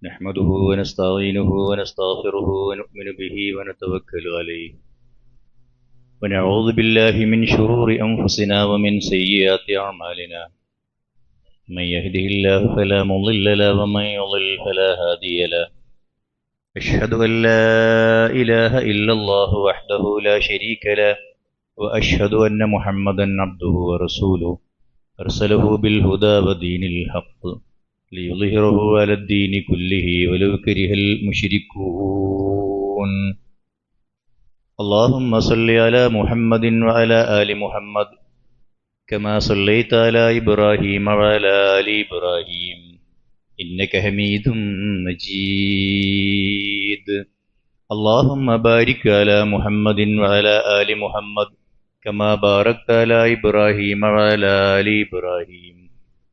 نحمده ونستعينه ونستغفره ونؤمن به ونتوكل عليه ونعوذ بالله من شرور أنفسنا ومن سيئات أعمالنا من يهده الله فلا مضل له ومن يضلل فلا هادي له أشهد أن لا إله إلا الله وحده لا شريك له وأشهد أن محمدا عبده ورسوله أرسله بالهدى ودين الحق ليظهره على الدين كله ولو كره المشركون اللهم صل على محمد وعلى آل محمد كما صليت على إبراهيم وعلى آل إبراهيم إنك حميد مجيد اللهم بارك على محمد وعلى آل محمد كما باركت على إبراهيم وعلى آل إبراهيم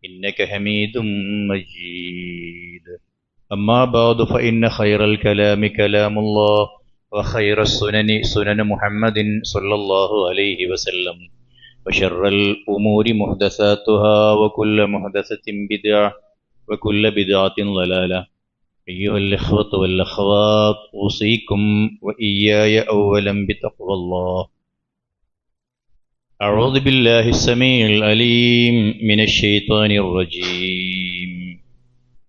إنك حميد مجيد أما بعد فإن خير الكلام كلام الله وخير السنن سنن محمد صلى الله عليه وسلم وشر الأمور محدثاتها وكل محدثة بدعة وكل بدعة ضلالة أيها الإخوة والأخوات أوصيكم وإياي أولا بتقوى الله أعوذ بالله السميع العليم من الشيطان الرجيم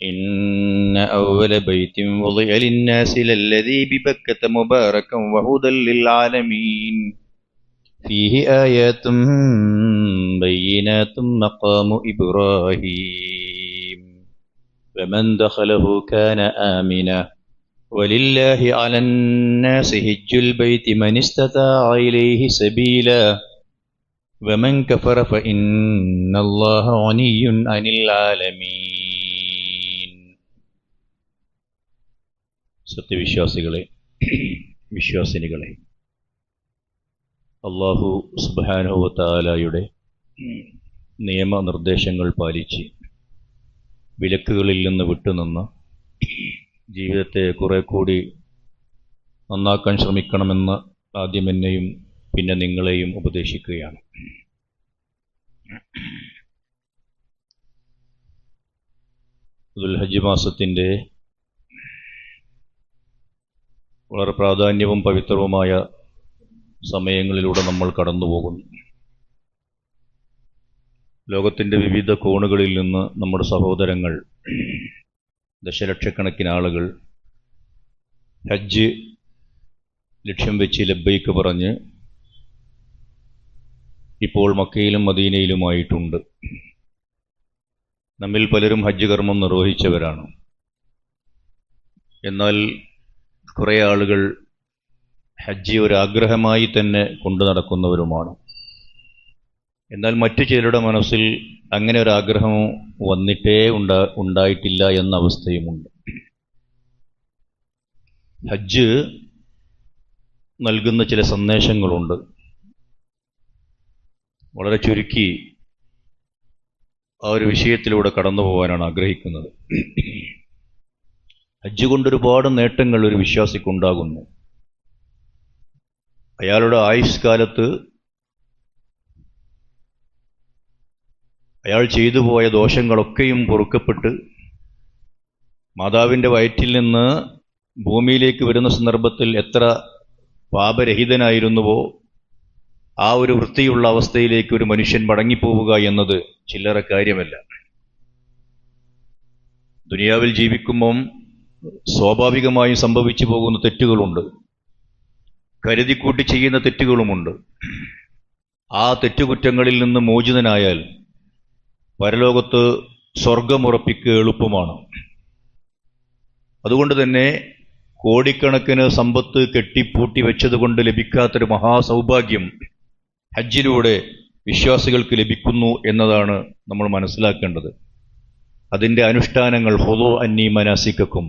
إن أول بيت وضع للناس للذي ببكة مباركا وهدى للعالمين فيه آيات بينات مقام إبراهيم ومن دخله كان آمنا ولله على الناس حج البيت من استطاع إليه سبيلا ومن كفر فإن الله غني عن العالمين. സത്യവിശ്വാസികളെ, വിശ്വാസിനികളെ, അല്ലാഹു സുബ്ഹാനഹു വ തആലയുടെ നിയമനിർദ്ദേശങ്ങൾ പാലിച്ച് വിലക്കുകളിൽ നിന്ന് വിട്ടുനിന്ന് ജീവിതത്തെ കുറെ കൂടി നന്നാക്കാൻ ശ്രമിക്കണമെന്ന് ആദ്യം എന്നെയും പിന്നെ നിങ്ങളെയും ഉപദേശിക്കുകയാണ്. ദുൽഹജ്ജ് മാസത്തിൻ്റെ വളരെ പ്രാധാന്യവും പവിത്രവുമായ സമയങ്ങളിലൂടെ നമ്മൾ കടന്നു പോകുന്നു. ലോകത്തിൻ്റെ വിവിധ കോണുകളിൽ നിന്ന് നമ്മുടെ സഹോദരങ്ങൾ, ദശലക്ഷക്കണക്കിന് ആളുകൾ ഹജ്ജ് ലക്ഷ്യം വെച്ച് ലബ്ബൈക്ക് പറഞ്ഞ് ഇപ്പോൾ മക്കയിലും മദീനയിലുമായിട്ടുണ്ട്. നമ്മിൽ പലരും ഹജ്ജ് കർമ്മം നിർവഹിച്ചവരാണ്. എന്നാൽ കുറേ ആളുകൾ ഹജ്ജ് ഒരാഗ്രഹമായി തന്നെ കൊണ്ടു നടക്കുന്നവരുമാണ്. എന്നാൽ മറ്റു ചിലരുടെ മനസ്സിൽ അങ്ങനെ ഒരാഗ്രഹം വന്നിട്ടേ ഉണ്ടായിട്ടില്ല എന്ന അവസ്ഥയുമുണ്ട്. ഹജ്ജ് നൽകുന്ന ചില സന്ദേശങ്ങളുണ്ട്. വളരെ ചുരുക്കി ആ ഒരു വിഷയത്തിലൂടെ കടന്നു പോകാനാണ് ആഗ്രഹിക്കുന്നത്. ഹജ്ജ് കൊണ്ടൊരുപാട് നേട്ടങ്ങൾ ഒരു വിശ്വാസിക്കുണ്ടാകുന്നു. അയാളുടെ ആയുഷ്കാലത്ത് അയാൾ ചെയ്തു പോയ ദോഷങ്ങളൊക്കെയും പൊറുക്കപ്പെട്ട് മാതാവിൻ്റെ വയറ്റിൽ നിന്ന് ഭൂമിയിലേക്ക് വരുന്ന സന്ദർഭത്തിൽ എത്ര പാപരഹിതനായിരുന്നുവോ ആ ഒരു വൃത്തിയുള്ള അവസ്ഥയിലേക്ക് ഒരു മനുഷ്യൻ മടങ്ങിപ്പോവുക എന്നത് ചില്ലറ കാര്യമല്ല. ദുനിയാവിൽ ജീവിക്കുമ്പം സ്വാഭാവികമായും സംഭവിച്ചു പോകുന്ന തെറ്റുകളുണ്ട്, കരുതിക്കൂട്ടി ചെയ്യുന്ന തെറ്റുകളുമുണ്ട്. ആ തെറ്റുകുറ്റങ്ങളിൽ നിന്ന് മോചിതനായാൽ പരലോകത്ത് സ്വർഗമുറപ്പിക്കുക എളുപ്പമാണ്. അതുകൊണ്ട് തന്നെ കോടിക്കണക്കിന് സമ്പത്ത് കെട്ടിപ്പൂട്ടി വെച്ചതുകൊണ്ട് ലഭിക്കാത്തൊരു മഹാസൗഭാഗ്യം ഹജ്ജിലൂടെ വിശ്വാസികൾക്ക് ലഭിക്കുന്നു എന്നതാണ് നമ്മൾ മനസ്സിലാക്കേണ്ടത്. അതിൻ്റെ അനുഷ്ഠാനങ്ങൾ ഖുദൂ അന്നീ മനാസിക്കക്കും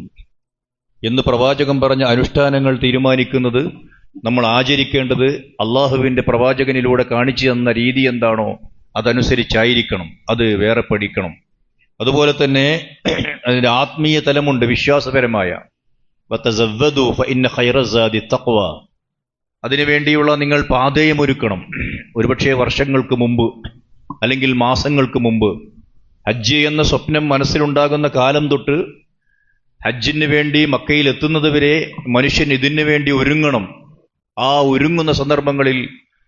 എന്ന് പ്രവാചകൻ പറഞ്ഞ അനുഷ്ഠാനങ്ങൾ തീരുമാനിക്കുന്നത്, നമ്മൾ ആചരിക്കേണ്ടത് അള്ളാഹുവിൻ്റെ പ്രവാചകനിലൂടെ കാണിച്ചു തന്ന രീതി എന്താണോ അതനുസരിച്ചായിരിക്കണം. അത് വേറെ പഠിക്കണം. അതുപോലെ തന്നെ അതിൻ്റെ ആത്മീയ തലമുണ്ട്, വിശ്വാസപരമായ. വതസവ്വദു ഫഇന്ന ഖൈറ സാദി തഖ്വ. അതിനുവേണ്ടിയുള്ള നിങ്ങൾ പാഥേയമൊരുക്കണം. ഒരുപക്ഷെ വർഷങ്ങൾക്ക് മുമ്പ് അല്ലെങ്കിൽ മാസങ്ങൾക്ക് മുമ്പ് ഹജ്ജ് എന്ന സ്വപ്നം മനസ്സിലുണ്ടാകുന്ന കാലം തൊട്ട് ഹജ്ജിന് വേണ്ടി മക്കയിൽ എത്തുന്നത് വരെ മനുഷ്യൻ ഇതിനു വേണ്ടി ഒരുങ്ങണം. ആ ഒരുങ്ങുന്ന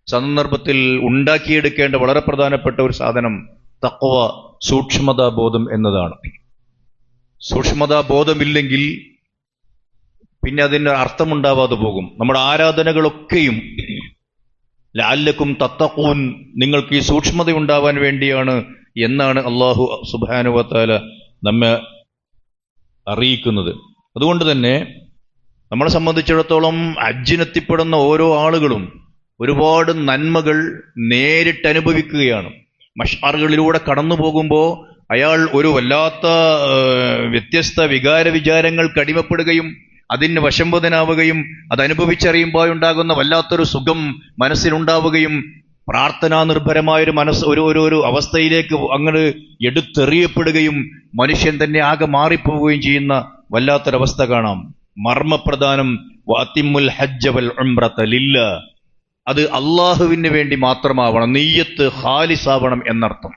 സന്ദർഭത്തിൽ ഉണ്ടാക്കിയെടുക്കേണ്ട വളരെ പ്രധാനപ്പെട്ട ഒരു സാധനം തഖ്വ, സൂക്ഷ്മതാബോധം എന്നതാണ്. സൂക്ഷ്മതാബോധമില്ലെങ്കിൽ പിന്നെ അതിന് അർത്ഥമുണ്ടാവാതെ പോകും. നമ്മുടെ ആരാധനകളൊക്കെയും ലഅല്ലക്കും തത്തഖൂൻ, നിങ്ങൾക്ക് ഈ സൂക്ഷ്മത ഉണ്ടാവാൻ വേണ്ടിയാണ് എന്നാണ് അല്ലാഹു സുബ്ഹാനഹു വ തആല നമ്മെ അറിയിക്കുന്നത്. അതുകൊണ്ട് തന്നെ നമ്മളെ സംബന്ധിച്ചിടത്തോളം ഹജ്ജിനെത്തിപ്പെടുന്ന ഓരോ ആളുകളും ഒരുപാട് നന്മകൾ നേരിട്ട് അനുഭവിക്കുകയാണ്. മശ്ആറുകളിലൂടെ കടന്നു പോകുമ്പോൾ അയാൾ ഒരു വല്ലാത്ത വ്യത്യസ്ത വിചാരങ്ങൾക്ക് അടിമപ്പെടുകയും അതിന് വശംവദനാവുകയും അതനുഭവിച്ചറിയുമ്പോൾ ഉണ്ടാകുന്ന വല്ലാത്തൊരു സുഖം മനസ്സിലുണ്ടാവുകയും പ്രാർത്ഥനാ നിർഭരമായൊരു ഒരു അവസ്ഥയിലേക്ക് അങ്ങനെ എടുത്തെറിയപ്പെടുകയും മനുഷ്യൻ തന്നെ ആകെ മാറിപ്പോവുകയും ചെയ്യുന്ന വല്ലാത്തൊരവസ്ഥ കാണാം. മർമ്മപ്രധാനം വഅത്തിമ്മുൽ ഹജ്ജ വൽ ഉംറത ലില്ലാ, അത് അള്ളാഹുവിന് വേണ്ടി മാത്രമാവണം, നിയ്യത്ത് ഖാലിസാവണം എന്നർത്ഥം.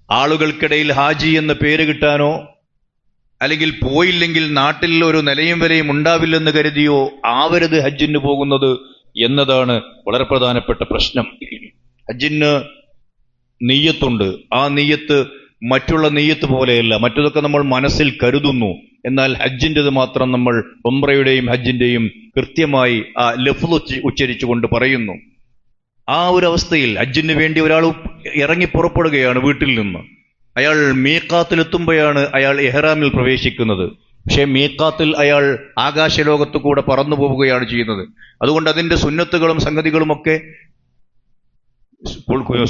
ആളുകൾക്കിടയിൽ ഹാജി എന്ന പേര് കിട്ടാനോ അല്ലെങ്കിൽ പോയില്ലെങ്കിൽ നാട്ടിൽ ഒരു നിലയും വിലയും ഉണ്ടാവില്ലെന്ന് കരുതിയോ ആവരുത് ഹജ്ജിന് പോകുന്നത് എന്നതാണ് വളരെ പ്രധാനപ്പെട്ട പ്രശ്നം. ഹജ്ജിന് നിയ്യത്തുണ്ട്. ആ നിയ്യത്ത് മറ്റുള്ള നിയ്യത്ത് പോലെയല്ല. മറ്റതൊക്കെ നമ്മൾ മനസ്സിൽ കരുതുന്നു. എന്നാൽ ഹജ്ജിൻ്റെത് മാത്രം നമ്മൾ ഉംറയുടെയും ഹജ്ജിന്റെയും കൃത്യമായി ആ ലഫ്ള് ഉച്ചരിച്ചുകൊണ്ട് പറയുന്നു. ആ ഒരു അവസ്ഥയിൽ ഹജ്ജിന് വേണ്ടി ഒരാൾ ഇറങ്ങി പുറപ്പെടുകയാണ് വീട്ടിൽ നിന്ന്. അയാൾ മീഖാത്തിലെത്തുമ്പോഴാണ് അയാൾ ഇഹ്റാമിൽ പ്രവേശിക്കുന്നത്. പക്ഷേ മീഖാത്തിൽ അയാൾ ആകാശലോകത്തു കൂടെ പറന്നു പോവുകയാണ് ചെയ്യുന്നത്. അതുകൊണ്ട് അതിന്റെ സുന്നത്തുകളും സംഗതികളുമൊക്കെ,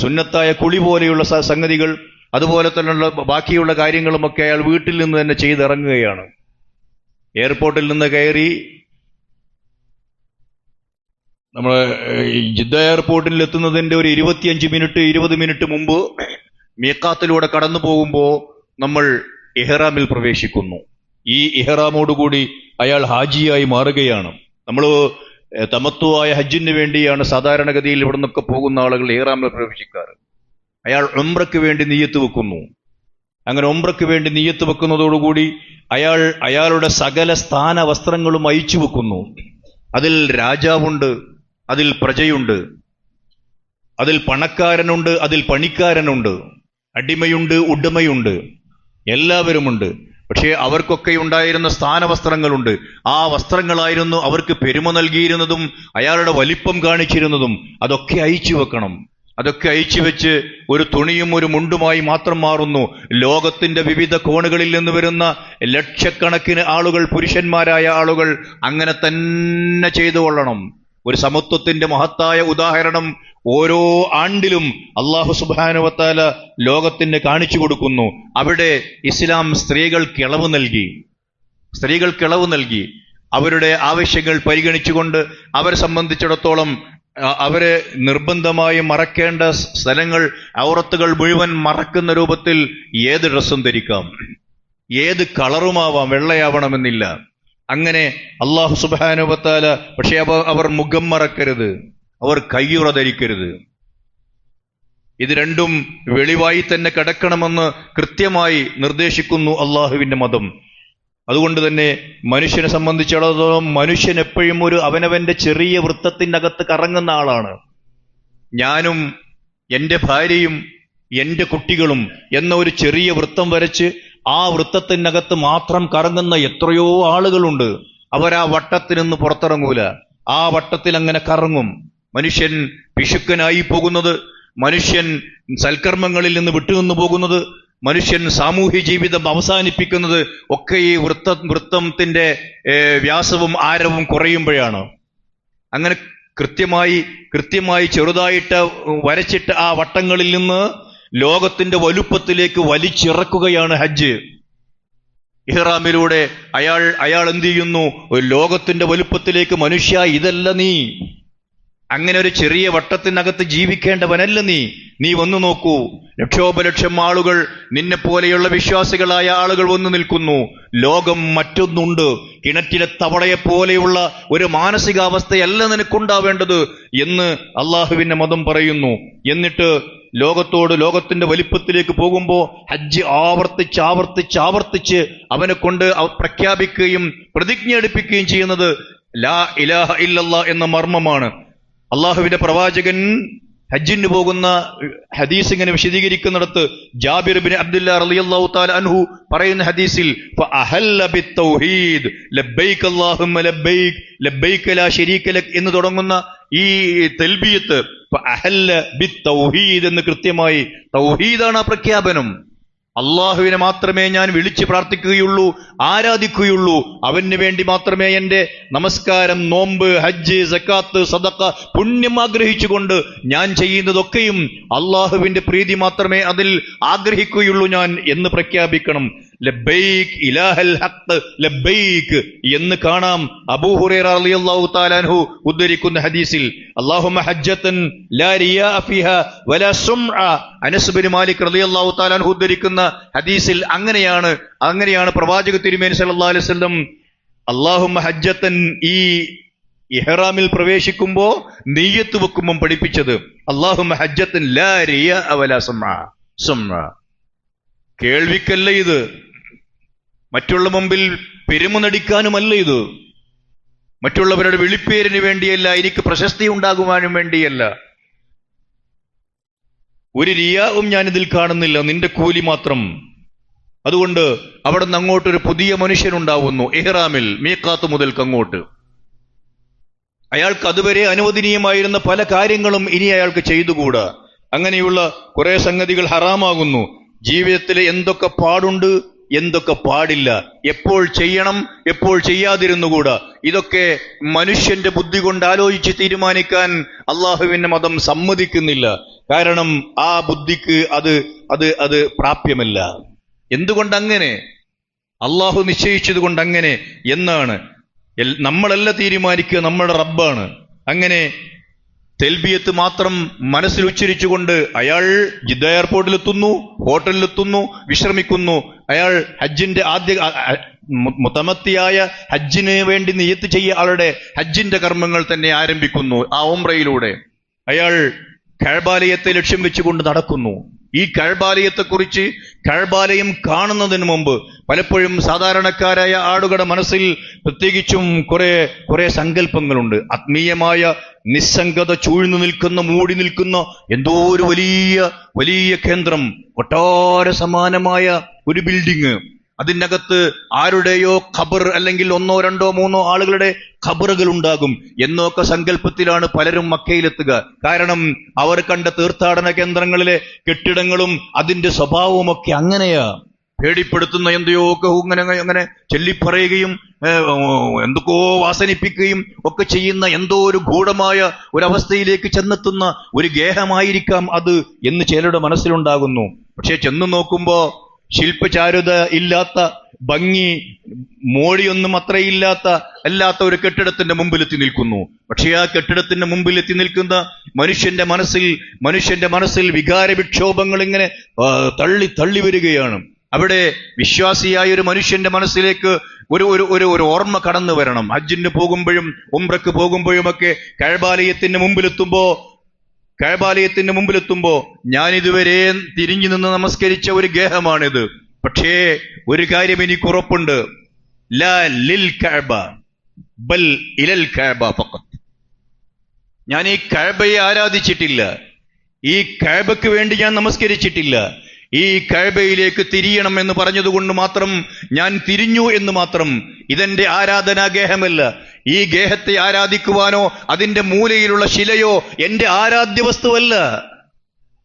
സുന്നത്തായ കുളി പോലെയുള്ള സംഗതികൾ, അതുപോലെ തന്നെയുള്ള ബാക്കിയുള്ള കാര്യങ്ങളുമൊക്കെ അയാൾ വീട്ടിൽ നിന്ന് തന്നെ ചെയ്തിറങ്ങുകയാണ്. എയർപോർട്ടിൽ നിന്ന് കയറി നമ്മൾ ജിദ്ദ എയർപോർട്ടിൽ എത്തുന്നതിന്റെ ഒരു 20 മിനിറ്റ് മുമ്പ് മീഖാത്തിലൂടെ കടന്നു പോകുമ്പോൾ നമ്മൾ ഇഹ്റാമിൽ പ്രവേശിക്കുന്നു. ഈ ഇഹ്റാമോടുകൂടി അയാൾ ഹാജിയായി മാറുകയാണ്. നമ്മൾ തമത്തുവായ ഹജ്ജിന് വേണ്ടിയാണ് സാധാരണഗതിയിൽ ഇവിടെ നിന്നൊക്കെ പോകുന്ന ആളുകൾ ഇഹ്റാമിൽ പ്രവേശിക്കാറ്. അയാൾ ഉംറയ്ക്ക് വേണ്ടി നിയ്യത്ത് വെക്കുന്നു. അങ്ങനെ ഉംറയ്ക്ക് വേണ്ടി നിയ്യത്ത് വെക്കുന്നതോടുകൂടി അയാളുടെ സകല സ്ഥാന വസ്ത്രങ്ങളും അയച്ചു വെക്കുന്നു. അതിൽ രാജാവുണ്ട്, അതിൽ പ്രജയുണ്ട്, അതിൽ പണക്കാരനുണ്ട്, അതിൽ പണിക്കാരനുണ്ട്, അടിമയുണ്ട്, ഉടമയുണ്ട്, എല്ലാവരുമുണ്ട്. പക്ഷേ അവർക്കൊക്കെ ഉണ്ടായിരുന്ന സ്ഥാനവസ്ത്രങ്ങളുണ്ട്. ആ വസ്ത്രങ്ങളായിരുന്നു അവർക്ക് പെരുമ നൽകിയിരുന്നതും അയാളുടെ വലിപ്പം കാണിച്ചിരുന്നതും. അതൊക്കെ അയച്ചു വെക്കണം. അതൊക്കെ അയച്ചു വെച്ച് ഒരു തുണിയും ഒരു മുണ്ടുമായി മാത്രം മാറുന്നു. ലോകത്തിന്റെ വിവിധ കോണുകളിൽ നിന്ന് വരുന്ന ലക്ഷക്കണക്കിന് ആളുകൾ, പുരുഷന്മാരായ ആളുകൾ അങ്ങനെ തന്നെ ചെയ്തു കൊള്ളണം. ഒരു സമത്വത്തിന്റെ മഹത്തായ ഉദാഹരണം ഓരോ ആണ്ടിലും അല്ലാഹു സുബ്ഹാനഹു വ തആല ലോകത്തിന് കാണിച്ചു കൊടുക്കുന്നു. അവിടെ ഇസ്ലാം സ്ത്രീകൾക്ക് ഇളവ് നൽകി. അവരുടെ ആവശ്യങ്ങൾ പരിഗണിച്ചുകൊണ്ട് അവരെ സംബന്ധിച്ചിടത്തോളം അവരെ നിർബന്ധമായും മറക്കേണ്ട സ്ഥലങ്ങൾ, ഔറത്തുകൾ മുഴുവൻ മറക്കുന്ന രൂപത്തിൽ ഏത് ഡ്രസ്സും ധരിക്കാം, ഏത് കളറുമാവാം, വെള്ളയാവണമെന്നില്ല. അങ്ങനെ അല്ലാഹു സുബ്ഹാനഹു വ തആല, പക്ഷേ അവർ മുഖം മറക്കരുത്, അവർ കയ്യുറ ധരിക്കരുത്. ഇത് രണ്ടും വെളിവായി തന്നെ കിടക്കണമെന്ന് കൃത്യമായി നിർദ്ദേശിക്കുന്നു അള്ളാഹുവിന്റെ മതം. അതുകൊണ്ട് തന്നെ മനുഷ്യനെ സംബന്ധിച്ചിടത്തോളം മനുഷ്യൻ എപ്പോഴും ഒരു അവനവന്റെ ചെറിയ വൃത്തത്തിൻ്റെ അകത്ത് കറങ്ങുന്ന ആളാണ്. ഞാനും എൻ്റെ ഭാര്യയും എൻ്റെ കുട്ടികളും എന്ന ഒരു ചെറിയ വൃത്തം വരച്ച് ആ വൃത്തത്തിനകത്ത് മാത്രം കറങ്ങുന്ന എത്രയോ ആളുകളുണ്ട്. അവരാ വട്ടത്തിൽ നിന്ന് പുറത്തിറങ്ങൂല. ആ വട്ടത്തിൽ അങ്ങനെ കറങ്ങും. മനുഷ്യൻ പിശുക്കനായി പോകുന്നത്, മനുഷ്യൻ സൽക്കർമ്മങ്ങളിൽ നിന്ന് വിട്ടുനിന്നു പോകുന്നത്, മനുഷ്യൻ സാമൂഹ്യ ജീവിതം അവസാനിപ്പിക്കുന്നത് ഒക്കെ ഈ വൃത്തത്തിന്റെ വ്യാസവും ആരവും കുറയുമ്പോഴാണ്. അങ്ങനെ കൃത്യമായി ചെറുതായിട്ട് വരച്ചിട്ട് ആ വട്ടങ്ങളിൽ നിന്ന് ലോകത്തിന്റെ വലുപ്പത്തിലേക്ക് വലിച്ചിറക്കുകയാണ് ഹജ്ജ്. ഇഹ്റാമിലൂടെ അയാൾ എന്ത് ചെയ്യുന്നു? ഒരു ലോകത്തിന്റെ വലുപ്പത്തിലേക്ക്, മനുഷ്യ ഇതല്ല നീ, അങ്ങനെ ഒരു ചെറിയ വട്ടത്തിനകത്ത് ജീവിക്കേണ്ടവനല്ല നീ വന്നു നോക്കൂ. ലക്ഷോപലക്ഷം ആളുകൾ, നിന്നെ പോലെയുള്ള വിശ്വാസികളായ ആളുകൾ വന്നു നിൽക്കുന്നു. ലോകം മറ്റൊന്നുണ്ട്. കിണറ്റിലെ തവളയെ പോലെയുള്ള ഒരു മാനസികാവസ്ഥയല്ല നിനക്കുണ്ടാവേണ്ടത് എന്ന് അള്ളാഹുവിന്റെ മതം പറയുന്നു. എന്നിട്ട് ലോകത്തോട്, ലോകത്തിന്റെ വലിപ്പത്തിലേക്ക് പോകുമ്പോൾ ഹജ്ജ് ആവർത്തിച്ച് അവനെ കൊണ്ട് പ്രഖ്യാപിക്കുകയും പ്രതിജ്ഞ എടുപ്പിക്കുകയും ചെയ്യുന്നത് ലാ ഇലാഹ ഇല്ലല്ലാഹ് എന്ന മർമ്മമാണ്. അള്ളാഹുവിന്റെ പ്രവാചകൻ ഹജ്ജിന് പോകുന്ന ഹദീസ് ഇങ്ങനെ വിശദീകരിക്കുന്നിടത്ത് ജാബിർ ബിൻ അബ്ദുല്ലാ റളിയല്ലാഹു തആല അൻഹു പറയുന്ന ഹദീസിൽ ഫഅഹല്ല ബിത്തൗഹീദ് ലബ്ബൈക അല്ലാഹുമ്മ ലബ്ബൈക ലബ്ബൈക ലാ ശരീക ലക് എന്ന് തുടങ്ങുന്ന ഈ തൽബിയത്ത് ഫഅഹല്ല ബിത്തൗഹീദ് എന്ന് കൃത്യമായി തൗഹീദാണ് ആ പ്രഖ്യാപനം. അള്ളാഹുവിനെ മാത്രമേ ഞാൻ വിളിച്ച് പ്രാർത്ഥിക്കുകയുള്ളൂ, ആരാധിക്കുകയുള്ളൂ. അവന് വേണ്ടി മാത്രമേ എൻ്റെ നമസ്കാരം, നോമ്പ്, ഹജ്ജ്, സക്കാത്ത്, സദഖ, പുണ്യം ആഗ്രഹിച്ചുകൊണ്ട് ഞാൻ ചെയ്യുന്നതൊക്കെയും അള്ളാഹുവിന്റെ പ്രീതി മാത്രമേ അതിൽ ആഗ്രഹിക്കുകയുള്ളൂ ഞാൻ എന്ന് പ്രഖ്യാപിക്കണം. ലബ്ബൈക് ഇലാഹൽ ഹഖ് ലബ്ബൈക് എന്ന് കാണാം. അബൂ ഹുറൈറ റളിയല്ലാഹു തആല അൻഹു ഉദ്ധരിക്കുന്ന ഹദീസിൽ അല്ലാഹുമ്മ ഹജ്ജത്തൻ ലാ റിയാ ഫീഹാ വലാ സുംഅ. അനസ് ബിൻ മാലിക് റളിയല്ലാഹു തആല അൻഹു ഉദ്ധരിക്കുന്ന ഹദീസിൽ അങ്ങനെയാണ് പ്രവാചക തിരുമേനി സല്ലല്ലാഹു അലൈഹി വസല്ലം അല്ലാഹുമ്മ ഹജ്ജത്തൻ ഈ ഇഹ്റാമിൽ പ്രവേശിക്കുമ്പോ നിയ്യത്ത് വെക്കുമ്പോൾ പഠിപ്പിച്ചത് അല്ലാഹുമ്മ ഹജ്ജത്തൻ ലാ റിയാ വലാ സുംഅ. കേൾവിക്കല്ല ഇത്, മറ്റുള്ള മുമ്പിൽ പെരുമ നടിക്കാനുമല്ല ഇത്, മറ്റുള്ളവരുടെ വിളിപ്പേരിന് വേണ്ടിയല്ല, എനിക്ക് പ്രശസ്തി ഉണ്ടാകുവാനും വേണ്ടിയല്ല. ഒരു റിയാവും ഞാനിതിൽ കാണുന്നില്ല, നിന്റെ കൂലി മാത്രം. അതുകൊണ്ട് അവിടെ നിന്ന് അങ്ങോട്ടൊരു പുതിയ മനുഷ്യനുണ്ടാവുന്നു ഇഹ്റാമിൽ, മീഖാത്ത് മുതൽക്കങ്ങോട്ട്. അയാൾക്ക് അതുവരെ അനുവദനീയമായിരുന്ന പല കാര്യങ്ങളും ഇനി അയാൾക്ക് ചെയ്തുകൂടാ. അങ്ങനെയുള്ള കുറെ സംഗതികൾ ഹറാമാകുന്നു. ജീവിതത്തിൽ എന്തൊക്കെ പാടുണ്ട്, എന്തൊക്കെ പാടില്ല, എപ്പോൾ ചെയ്യണം, എപ്പോൾ ചെയ്യാതിരുന്നുകൂടാ, ഇതൊക്കെ മനുഷ്യന്റെ ബുദ്ധി കൊണ്ട് ആലോചിച്ച് തീരുമാനിക്കാൻ അള്ളാഹുവിന്റെ മതം സമ്മതിക്കുന്നില്ല. കാരണം ആ ബുദ്ധിക്ക് അത് പ്രാപ്യമല്ല. എന്തുകൊണ്ടങ്ങനെ? അള്ളാഹു നിശ്ചയിച്ചത് കൊണ്ടങ്ങനെ എന്നാണ്. നമ്മളല്ല തീരുമാനിക്കുക, നമ്മുടെ റബ്ബാണ്. അങ്ങനെ തെൽബിയത്ത് മാത്രം മനസ്സിൽ ഉച്ചരിച്ചുകൊണ്ട് അയാൾ ജിദ്ദ എയർപോർട്ടിലെത്തുന്നു, ഹോട്ടലിലെത്തുന്നു, വിശ്രമിക്കുന്നു. അയാൾ ഹജ്ജിന്റെ മുതമത്തിയായ ഹജ്ജിന് വേണ്ടി നിയത്ത് ചെയ്യ ആളുടെ ഹജ്ജിന്റെ കർമ്മങ്ങൾ തന്നെ ആരംഭിക്കുന്നു. ആ ഉംറയിലൂടെ അയാൾ കഅബാലയത്തെ ലക്ഷ്യം വെച്ചുകൊണ്ട് നടക്കുന്നു. ഈ കഅബാലയത്തെക്കുറിച്ച്, കഅബാലയം കാണുന്നതിന് മുമ്പ് പലപ്പോഴും സാധാരണക്കാരായ ആളുകളുടെ മനസ്സിൽ പ്രത്യേകിച്ചും കുറെ സങ്കല്പങ്ങളുണ്ട്. ആത്മീയമായ നിസ്സംഗത ചൂഴ്ന്നു നിൽക്കുന്ന, മൂടി നിൽക്കുന്ന എന്തോ ഒരു വലിയ കേന്ദ്രം, കൊട്ടാര സമാനമായ ഒരു ബിൽഡിങ്, അതിനകത്ത് ആരുടെയോ ഖബർ അല്ലെങ്കിൽ 1, 2, 3 ആളുകളുടെ ഖബറുകൾ ഉണ്ടാകും എന്നൊക്കെ സങ്കല്പത്തിലാണ് പലരും മക്കയിലെത്തുക. കാരണം അവർ കണ്ട തീർത്ഥാടന കേന്ദ്രങ്ങളിലെ കെട്ടിടങ്ങളും അതിന്റെ സ്വഭാവവും ഒക്കെ അങ്ങനെയാ. പേടിപ്പെടുത്തുന്ന എന്തൊക്കെ അങ്ങനെ ചൊല്ലിപ്പറയുകയും എന്തൊക്കെയോ വാസനിപ്പിക്കുകയും ഒക്കെ ചെയ്യുന്ന എന്തോ ഒരു ഗൂഢമായ ഒരവസ്ഥയിലേക്ക് ചെന്നെത്തുന്ന ഒരു ഗേഹമായിരിക്കാം അത് എന്ന് ചിലരുടെ മനസ്സിലുണ്ടാകുന്നു. പക്ഷെ ചെന്നു നോക്കുമ്പോ ശില്പചാരുത ഇല്ലാത്ത, ഭംഗി മോടിയൊന്നും അല്ലാത്ത ഒരു കെട്ടിടത്തിന്റെ മുമ്പിലെത്തി നിൽക്കുന്നു. പക്ഷെ ആ കെട്ടിടത്തിന്റെ മുമ്പിലെത്തി നിൽക്കുന്ന മനുഷ്യന്റെ മനസ്സിൽ വികാര വിക്ഷോഭങ്ങൾ ഇങ്ങനെ തള്ളി വരികയാണ്. അവിടെ വിശ്വാസിയായ ഒരു മനുഷ്യന്റെ മനസ്സിലേക്ക് ഒരു ഓർമ്മ കടന്നു വരണം. ഹജ്ജിന് പോകുമ്പോഴും ഉംറക്ക് പോകുമ്പോഴുമൊക്കെ കഅബാലയത്തിന്റെ മുമ്പിലെത്തുമ്പോ ഞാൻ ഇതുവരെ തിരിഞ്ഞു നിന്ന് നമസ്കരിച്ച ഒരു ഗേഹമാണിത്. പക്ഷേ ഒരു കാര്യം എനിക്ക് ഉറപ്പുണ്ട്, ലാ ലിൽ കഅബ ബൽ ഇലൽ കഅബ ഫഖത്ത്. ഞാൻ ഈ കഅബയെ ആരാധിച്ചിട്ടില്ല, ഈ കഅബയ്ക്ക് വേണ്ടി ഞാൻ നമസ്കരിച്ചിട്ടില്ല. ഈ കഅബയിലേക്ക് തിരിയണം എന്ന് പറഞ്ഞതുകൊണ്ട് മാത്രം ഞാൻ തിരിഞ്ഞു എന്ന് മാത്രം. ഇതെന്റെ ആരാധനാ ഗേഹമല്ല. ഈ ഗേഹത്തെ ആരാധിക്കുവാനോ അതിന്റെ മൂലയിലുള്ള ശിലയോ എന്റെ ആരാധ്യ വസ്തുവല്ല.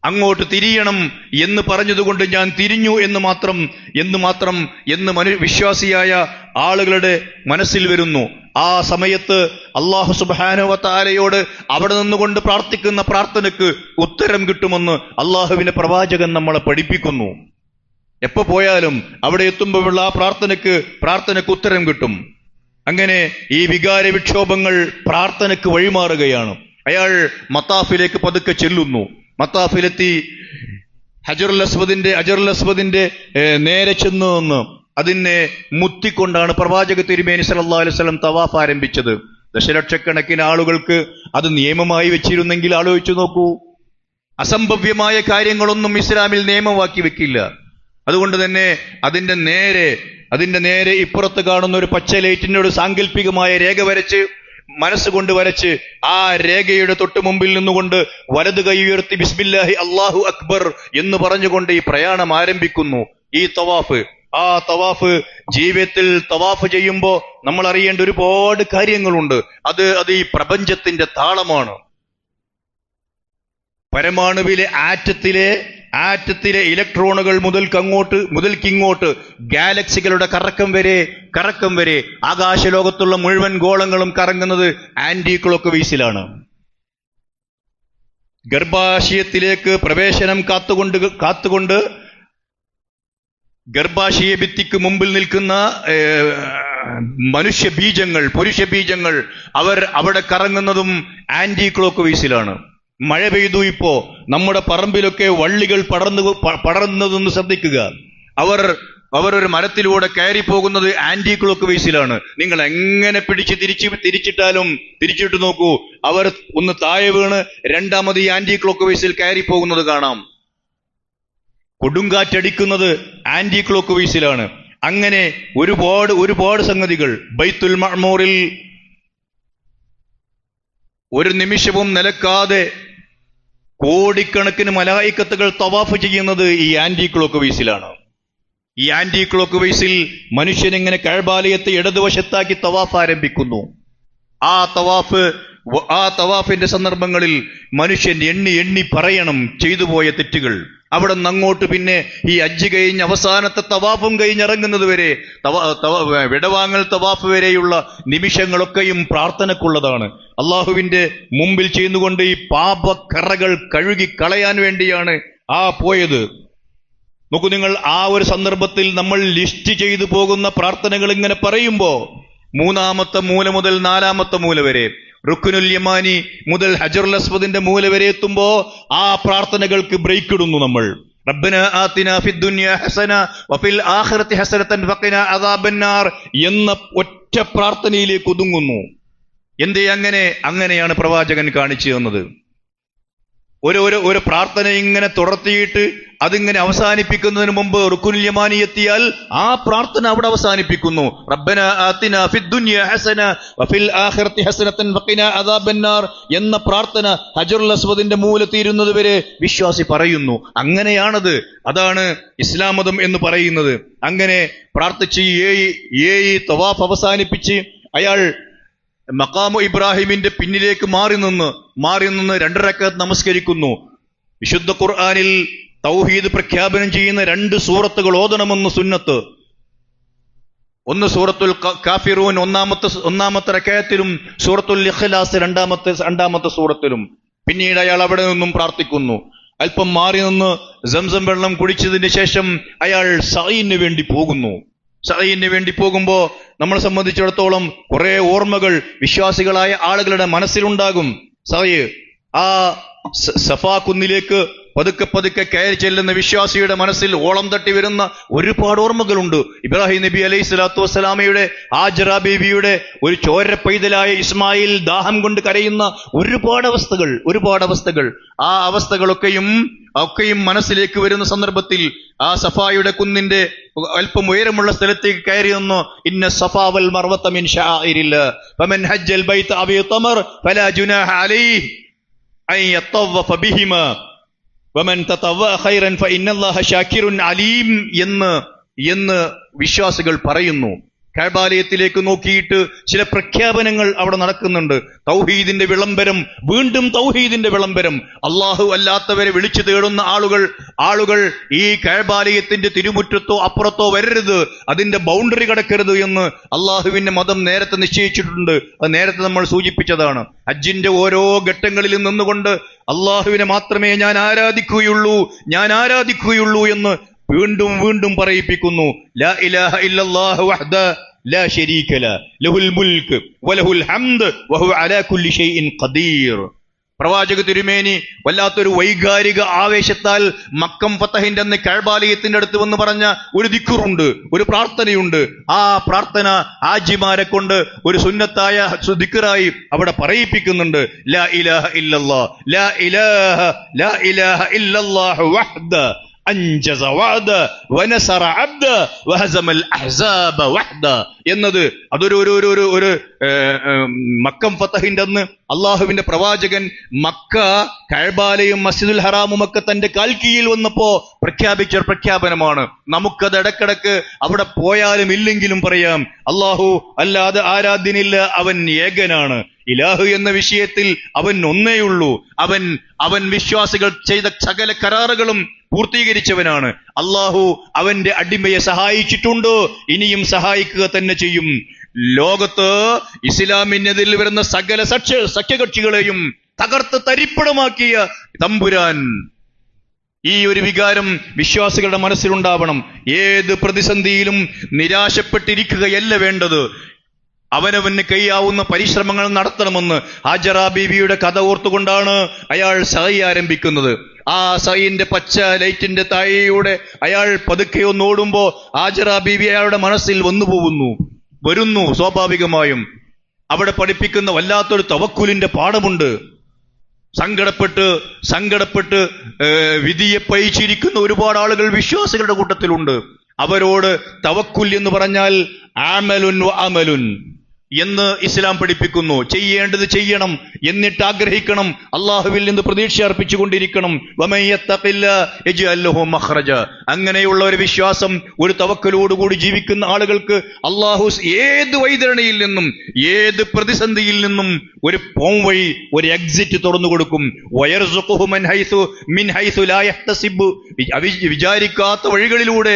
അങ്ങോട്ട് തിരിയണം എന്ന് പറഞ്ഞതുകൊണ്ട് ഞാൻ തിരിഞ്ഞു എന്ന് മാത്രം വിശ്വാസിയായ ആളുകളുടെ മനസ്സിൽ വരുന്നു. ആ സമയത്ത് അല്ലാഹു സുബ്ഹാനഹു വ തആലയോട് അവിടെ നിന്നുകൊണ്ട് പ്രാർത്ഥിക്കുന്ന പ്രാർത്ഥനയ്ക്ക് ഉത്തരം കിട്ടുമെന്ന് അള്ളാഹുവിന്റെ പ്രവാചകൻ നമ്മളെ പഠിപ്പിക്കുന്നു. എപ്പോ പോയാലും അവിടെ എത്തുമ്പോഴുള്ള ആ പ്രാർത്ഥനയ്ക്ക് ഉത്തരം കിട്ടും. അങ്ങനെ ഈ വികാര വിക്ഷോഭങ്ങൾ പ്രാർത്ഥനയ്ക്ക് വഴിമാറുകയാണ്. അയാൾ മത്താഫിലേക്ക് പതുക്കെ ചെല്ലുന്നു. മത്താഫിലെത്തി ഹജറുൽ അസ്വദിന്റെ നേരെ ചെന്നു നിന്ന് അതിനെ മുത്തിക്കൊണ്ടാണ് പ്രവാചക തിരുമേനി സല്ലല്ലാഹു അലൈഹി വസല്ലം തവാഫ് ആരംഭിച്ചത്. ദശലക്ഷക്കണക്കിന് ആളുകൾക്ക് അത് നിയമമായി വെച്ചിരുന്നെങ്കിൽ ആലോചിച്ചു നോക്കൂ. അസംഭവ്യമായ കാര്യങ്ങളൊന്നും ഇസ്ലാമിൽ നിയമമാക്കി വെക്കില്ല. അതുകൊണ്ട് തന്നെ അതിന്റെ നേരെ ഇപ്പുറത്ത് കാണുന്ന ഒരു പച്ച ലൈറ്റിനോട് സാങ്കല്പികമായ രേഖ വരച്ച്, മനസ്സുകൊണ്ട് വരച്ച്, ആ രേഖയുടെ തൊട്ട് മുമ്പിൽ നിന്നുകൊണ്ട് വലത് കൈ ഉയർത്തി ബിസ്മില്ലാഹി അല്ലാഹു അക്ബർ എന്ന് പറഞ്ഞുകൊണ്ട് ഈ പ്രയാണം ആരംഭിക്കുന്നു. ഈ തവാഫ്, ആ തവാഫ് ജീവിതത്തിൽ തവാഫ് ചെയ്യുമ്പോൾ നമ്മൾ അറിയേണ്ട ഒരുപാട് കാര്യങ്ങളുണ്ട്. അത് ഈ പ്രപഞ്ചത്തിന്റെ താളമാണ്. പരമാണുവിലെ ആറ്റത്തിലെ ഇലക്ട്രോണുകൾ മുതൽക്കിങ്ങോട്ട് ഗാലക്സികളുടെ കറക്കം വരെ ആകാശലോകത്തുള്ള മുഴുവൻ ഗോളങ്ങളും കറങ്ങുന്നത് ആന്റി ക്ലോക്ക് വൈസിലാണ്. ഗർഭാശയത്തിലേക്ക് പ്രവേശനം കാത്തുകൊണ്ട് ഗർഭാശയ ഭിത്തിക്ക് മുമ്പിൽ നിൽക്കുന്ന പുരുഷ ബീജങ്ങൾ അവിടെ കറങ്ങുന്നതും ആന്റി ക്ലോക്ക് വൈസിലാണ്. മഴ പെയ്തു. ഇപ്പോ നമ്മുടെ പറമ്പിലൊക്കെ വള്ളികൾ പടർന്നതൊന്ന് ശ്രദ്ധിക്കുക. അവർ ഒരു മരത്തിലൂടെ കയറി പോകുന്നത് ആന്റി ക്ലോക്ക് വൈസിലാണ്. നിങ്ങൾ എങ്ങനെ പിടിച്ച് തിരിച്ചിട്ട് നോക്കൂ, അവർ ഒന്ന് താഴെ വീണ് രണ്ടാമത് ഈ ആന്റി ക്ലോക്ക് വൈസിൽ കയറി പോകുന്നത് കാണാം. കൊടുങ്കാറ്റടിക്കുന്നത് ആന്റി ക്ലോക്ക് വൈസിലാണ്. അങ്ങനെ ഒരുപാട് സംഗതികൾ. ബൈത്തുൽ മഅ്മൂറിൽ ഒരു നിമിഷവും നിലക്കാതെ കോടിക്കണക്കിന് മലായിക്കത്തുകൾ തവാഫ് ചെയ്യുന്നത് ഈ ആന്റി ക്ലോക്ക് വൈസിലാണ്. ഈ ആന്റി ക്ലോക്ക് വൈസിൽ മനുഷ്യനിങ്ങനെ കഅബാലയത്തെ ഇടതുവശത്താക്കി തവാഫ് ആരംഭിക്കുന്നു. ആ തവാഫിന്റെ സന്ദർഭങ്ങളിൽ മനുഷ്യൻ എണ്ണി പറയണം ചെയ്തുപോയ തെറ്റുകൾ. അവിടെ നിന്ന് അങ്ങോട്ട് പിന്നെ ഈ ഹജ്ജ് കഴിഞ്ഞ് അവസാനത്തെ തവാഫും കഴിഞ്ഞിറങ്ങുന്നത് വരെ, വിടവാങ്ങൽ തവാഫ് വരെയുള്ള നിമിഷങ്ങളൊക്കെയും പ്രാർത്ഥനക്കുള്ളതാണ്. അള്ളാഹുവിന്റെ മുമ്പിൽ ചെയ്യുന്നുകൊണ്ട് ഈ പാപക്കറകൾ കഴുകി കളയാൻ വേണ്ടിയാണ് പോയത്. നോക്കൂ നിങ്ങൾ, ആ ഒരു സന്ദർഭത്തിൽ നമ്മൾ ലിസ്റ്റ് ചെയ്തു പോകുന്ന പ്രാർത്ഥനകൾ ഇങ്ങനെ പറയുമ്പോ, 3-ാമത്തെ മൂല മുതൽ 4-ാമത്തെ മൂല വരെ, റുക്നുൽ യമാനി മുതൽ ഹജറുൽ അസ്വദിന്റെ മൂല വരെ എത്തുമ്പോ ആ പ്രാർത്ഥനകൾക്ക് ബ്രേക്ക് ഇടുന്നു നമ്മൾ. റബ്ബനാ ആതിനാ ഫിദ്ദുനിയ ഹസന വഫിൽ ആഖിറതി ഹസനതൻ വഖിനാ അദാബന്നാർ എന്ന ഒറ്റ പ്രാർത്ഥനയിലേക്ക് ഒതുങ്ങുന്നു. എന്തേ അങ്ങനെയാണ് പ്രവാചകൻ കാണിച്ചു തന്നത്. ഒരു പ്രാർത്ഥന ഇങ്ങനെ തുടർത്തിയിട്ട് അതിങ്ങനെ അവസാനിപ്പിക്കുന്നതിന് മുമ്പ് റുക്നുൽ യമാനി എത്തിയാൽ ആ പ്രാർത്ഥന അവിടെ അവസാനിപ്പിക്കുന്നു. റബ്ബനാ ആതിനാ ഫിദ്ദുനിയ ഹസന വഫിൽ ആഖിറതി ഹസനതൻ വഖിനാ അദാബന്നാർ എന്ന പ്രാർത്ഥന ഹജറുൽ അസ്വദിന്റെ മൂല തീരുന്നത് വരെ വിശ്വാസി പറയുന്നു. അങ്ങനെയാണത്. അതാണ് ഇസ്ലാം മതം എന്ന് പറയുന്നത്. അങ്ങനെ പ്രാർത്ഥിച്ച് ഏഴ് തവാഫ് അവസാനിപ്പിച്ച് അയാൾ മഖാമു ഇബ്രാഹിമിന്റെ പിന്നിലേക്ക് മാറി നിന്ന് 2 റക്അത്ത് നമസ്കരിക്കുന്നു. വിശുദ്ധ ഖുർആനിൽ തൗഹീദ് പ്രഖ്യാപനം ചെയ്യുന്ന 2 സൂറത്തുകൾ ഓതണമെന്ന് സുന്നത്ത്. ഒന്ന് സൂറത്തുൽ കാഫിറൂൻ ഒന്നാമത്തെ റക്അത്തിലും സൂറത്തുൽ ഇഖ്ലാസ് രണ്ടാമത്തെ സൂറത്തിലും. പിന്നീട് അയാൾ അവിടെ നിന്നും പ്രാർത്ഥിക്കുന്നു. അല്പം മാറി നിന്ന് സംസം വെള്ളം കുടിച്ചതിന് ശേഷം അയാൾ സഈന് വേണ്ടി പോകുന്നു. സഈന് വേണ്ടി പോകുമ്പോ നമ്മളെ സംബന്ധിച്ചിടത്തോളം കുറെ ഓർമ്മകൾ വിശ്വാസികളായ ആളുകളുടെ മനസ്സിലുണ്ടാകും. സഈ ആ സഫാ കുന്നിലേക്ക് പതുക്കെ കയറി ചെല്ലുന്ന വിശ്വാസിയുടെ മനസ്സിൽ ഓളം തട്ടി വരുന്ന ഒരുപാട് ഓർമ്മകളുണ്ട്. ഇബ്രാഹിം നബി അലൈഹി സ്വലാത്തു വസ്സലാമയുടെ, ഹാജറ ബീവിയുടെ, ഒരു ചോര പൈതലായ ഇസ്മായിൽ ദാഹം കൊണ്ട് കരയുന്ന ഒരുപാട് അവസ്ഥകൾ. ആ അവസ്ഥകളൊക്കെയും മനസ്സിലേക്ക് വരുന്ന സന്ദർഭത്തിൽ ആ സഫായുടെ കുന്നിന്റെ അല്പം ഉയരമുള്ള സ്ഥലത്തേക്ക് കയറി നിന്നു. ഇന്ന സഫാ വൽ മർവത മിൻ ശആഇരില്ലാഹ് ഫമൻ ഹജ്ജൽ ബൈത അവ യതമർ ഫലാ ജുനാഹ അലൈഹി അൻ യതവഫ ബിഹിമാ വമൻ തതവഅ ഖൈറൻ ഫഇന്നല്ലാഹ ശാകിറുൻ അലീം എന്ന് വിശ്വാസികൾ പറയുന്നു. കഅബാലയത്തിലേക്ക് നോക്കിയിട്ട് ചില പ്രഖ്യാപനങ്ങൾ അവിടെ നടക്കുന്നുണ്ട്. തൗഹീദിന്റെ വിളംബരം, വീണ്ടും തൗഹീദിന്റെ വിളംബരം. അള്ളാഹു അല്ലാത്തവരെ വിളിച്ചു തേടുന്ന ആളുകൾ ഈ കഅബാലയത്തിന്റെ തിരുമുറ്റത്തോ അപ്പുറത്തോ വരരുത്, അതിന്റെ ബൗണ്ടറി കടക്കരുത് എന്ന് അള്ളാഹുവിന്റെ മതം നേരത്തെ നിശ്ചയിച്ചിട്ടുണ്ട്. അത് നേരത്തെ നമ്മൾ സൂചിപ്പിച്ചതാണ്. ഹജ്ജിന്റെ ഓരോ ഘട്ടങ്ങളിലും നിന്നുകൊണ്ട് അള്ളാഹുവിനെ മാത്രമേ ഞാൻ ആരാധിക്കുകയുള്ളൂ എന്ന് വീണ്ടും പറയിപ്പിക്കുന്നു. ലാ ഇലാഹ ഇല്ലല്ലാഹു വഹ്ദഹു ലാ ശരീക ലഹു ലഹുൽ മുൽക്ക് വലഹുൽ ഹംദ് വഹുവ അലാ കുല്ലി ഷൈഇൻ ഖദീർ. പ്രവാചക തിരുമേനി വല്ലാത്തൊരു വൈകാരിക ആവേശത്താൽ മക്കം ഫതഹിന്റെ അന്ന് കഅബാലയത്തിന്റെ അടുത്ത് വന്ന് പറഞ്ഞ ഒരു ദിക്റുണ്ട്, ഒരു പ്രാർത്ഥനയുണ്ട്. ആ പ്രാർത്ഥന ആജിമാരെ കൊണ്ട് ഒരു സുന്നത്തായ ദിക്റായി അവിടെ പറയിപ്പിക്കുന്നുണ്ട്. ലാ ഇലാഹ ഇല്ലല്ലാഹ്, ലാ ഇലാഹ ഇല്ലല്ലാഹു വഹ്ദ അൻജസ വഅദ വനസറ അബ്ദ വഹസമൽ അഹ്സാബ വഹ്ദ എന്നത് ഒരു മക്കം ഫതഹിന്റെ അന്ന് അള്ളാഹുവിന്റെ പ്രവാചകൻ മക്ക കഅബാലയും മസ്ജിദുൽ ഹറാമും ഒക്കെ തന്റെ കാൽക്കീയിൽ വന്നപ്പോ പ്രഖ്യാപിച്ച പ്രഖ്യാപനമാണ്. നമുക്കത് ഇടക്കിടക്ക് അവിടെ പോയാലും ഇല്ലെങ്കിലും പറയാം, അള്ളാഹു അല്ലാതെ ആരാധ്യനില്ല, അവൻ ഏകനാണ്. ഇലാഹു എന്ന വിഷയത്തിൽ അവൻ ഒന്നേയുള്ളൂ. അവൻ വിശ്വാസികൾ ചെയ്ത സകല കരാറുകളും പൂർത്തീകരിച്ചവനാണ്. അള്ളാഹു അവന്റെ അടിമയെ സഹായിച്ചിട്ടുണ്ട്, ഇനിയും സഹായിക്കുക തന്നെ ചെയ്യും. ലോകത്ത് ഇസ്ലാമിനെതിരിൽ വരുന്ന സകല സഖ്യകക്ഷികളെയും തകർത്ത് തരിപ്പണമാക്കിയ തമ്പുരാൻ. ഈ ഒരു വികാരം വിശ്വാസികളുടെ മനസ്സിലുണ്ടാവണം. ഏത് പ്രതിസന്ധിയിലും നിരാശപ്പെട്ടിരിക്കുകയല്ല വേണ്ടത്. അവനവന് കഴിയാവുന്ന പരിശ്രമങ്ങൾ നടത്തണമെന്ന് ഹാജറ ബീവിയുടെ കഥ ഓർത്തുകൊണ്ടാണ് അയാൾ സഹി ആരംഭിക്കുന്നത്. ആ സഹിന്റെ പച്ച ലൈറ്റിന്റെ താഴെയൂടെ അയാൾ പതുക്കെ ഒന്നോടുമ്പോ ഹാജറ ബീവി അയാളുടെ മനസ്സിൽ വരുന്നു. സ്വാഭാവികമായും അവിടെ പഠിപ്പിക്കുന്ന വല്ലാത്തൊരു തവക്കുലിന്റെ പാഠമുണ്ട്. സങ്കടപ്പെട്ട് വിധിയെ പഴിച്ചിരിക്കുന്ന ഒരുപാട് ആളുകൾ വിശ്വാസികളുടെ കൂട്ടത്തിലുണ്ട്. അവരോട് തവക്കുൽ എന്ന് പറഞ്ഞാൽ അമലുൻ വ അമലുൻ എന്ന് ഇസ്ലാം പഠിപ്പിക്കുന്നു. ചെയ്യേണ്ടത് ചെയ്യണം, എന്നിട്ട് ആഗ്രഹിക്കണം, അള്ളാഹുവിൽ നിന്ന് പ്രതീക്ഷ അർപ്പിച്ചുകൊണ്ടിരിക്കണം. അങ്ങനെയുള്ള ഒരു വിശ്വാസം, ഒരു തവക്കലോടുകൂടി ജീവിക്കുന്ന ആളുകൾക്ക് അള്ളാഹു ഏത് വൈതരണിയിൽ നിന്നും ഏത് പ്രതിസന്ധിയിൽ നിന്നും ഒരു പോം വഴി, ഒരു എക്സിറ്റ് തുറന്നു കൊടുക്കും. വിചാരിക്കാത്ത വഴികളിലൂടെ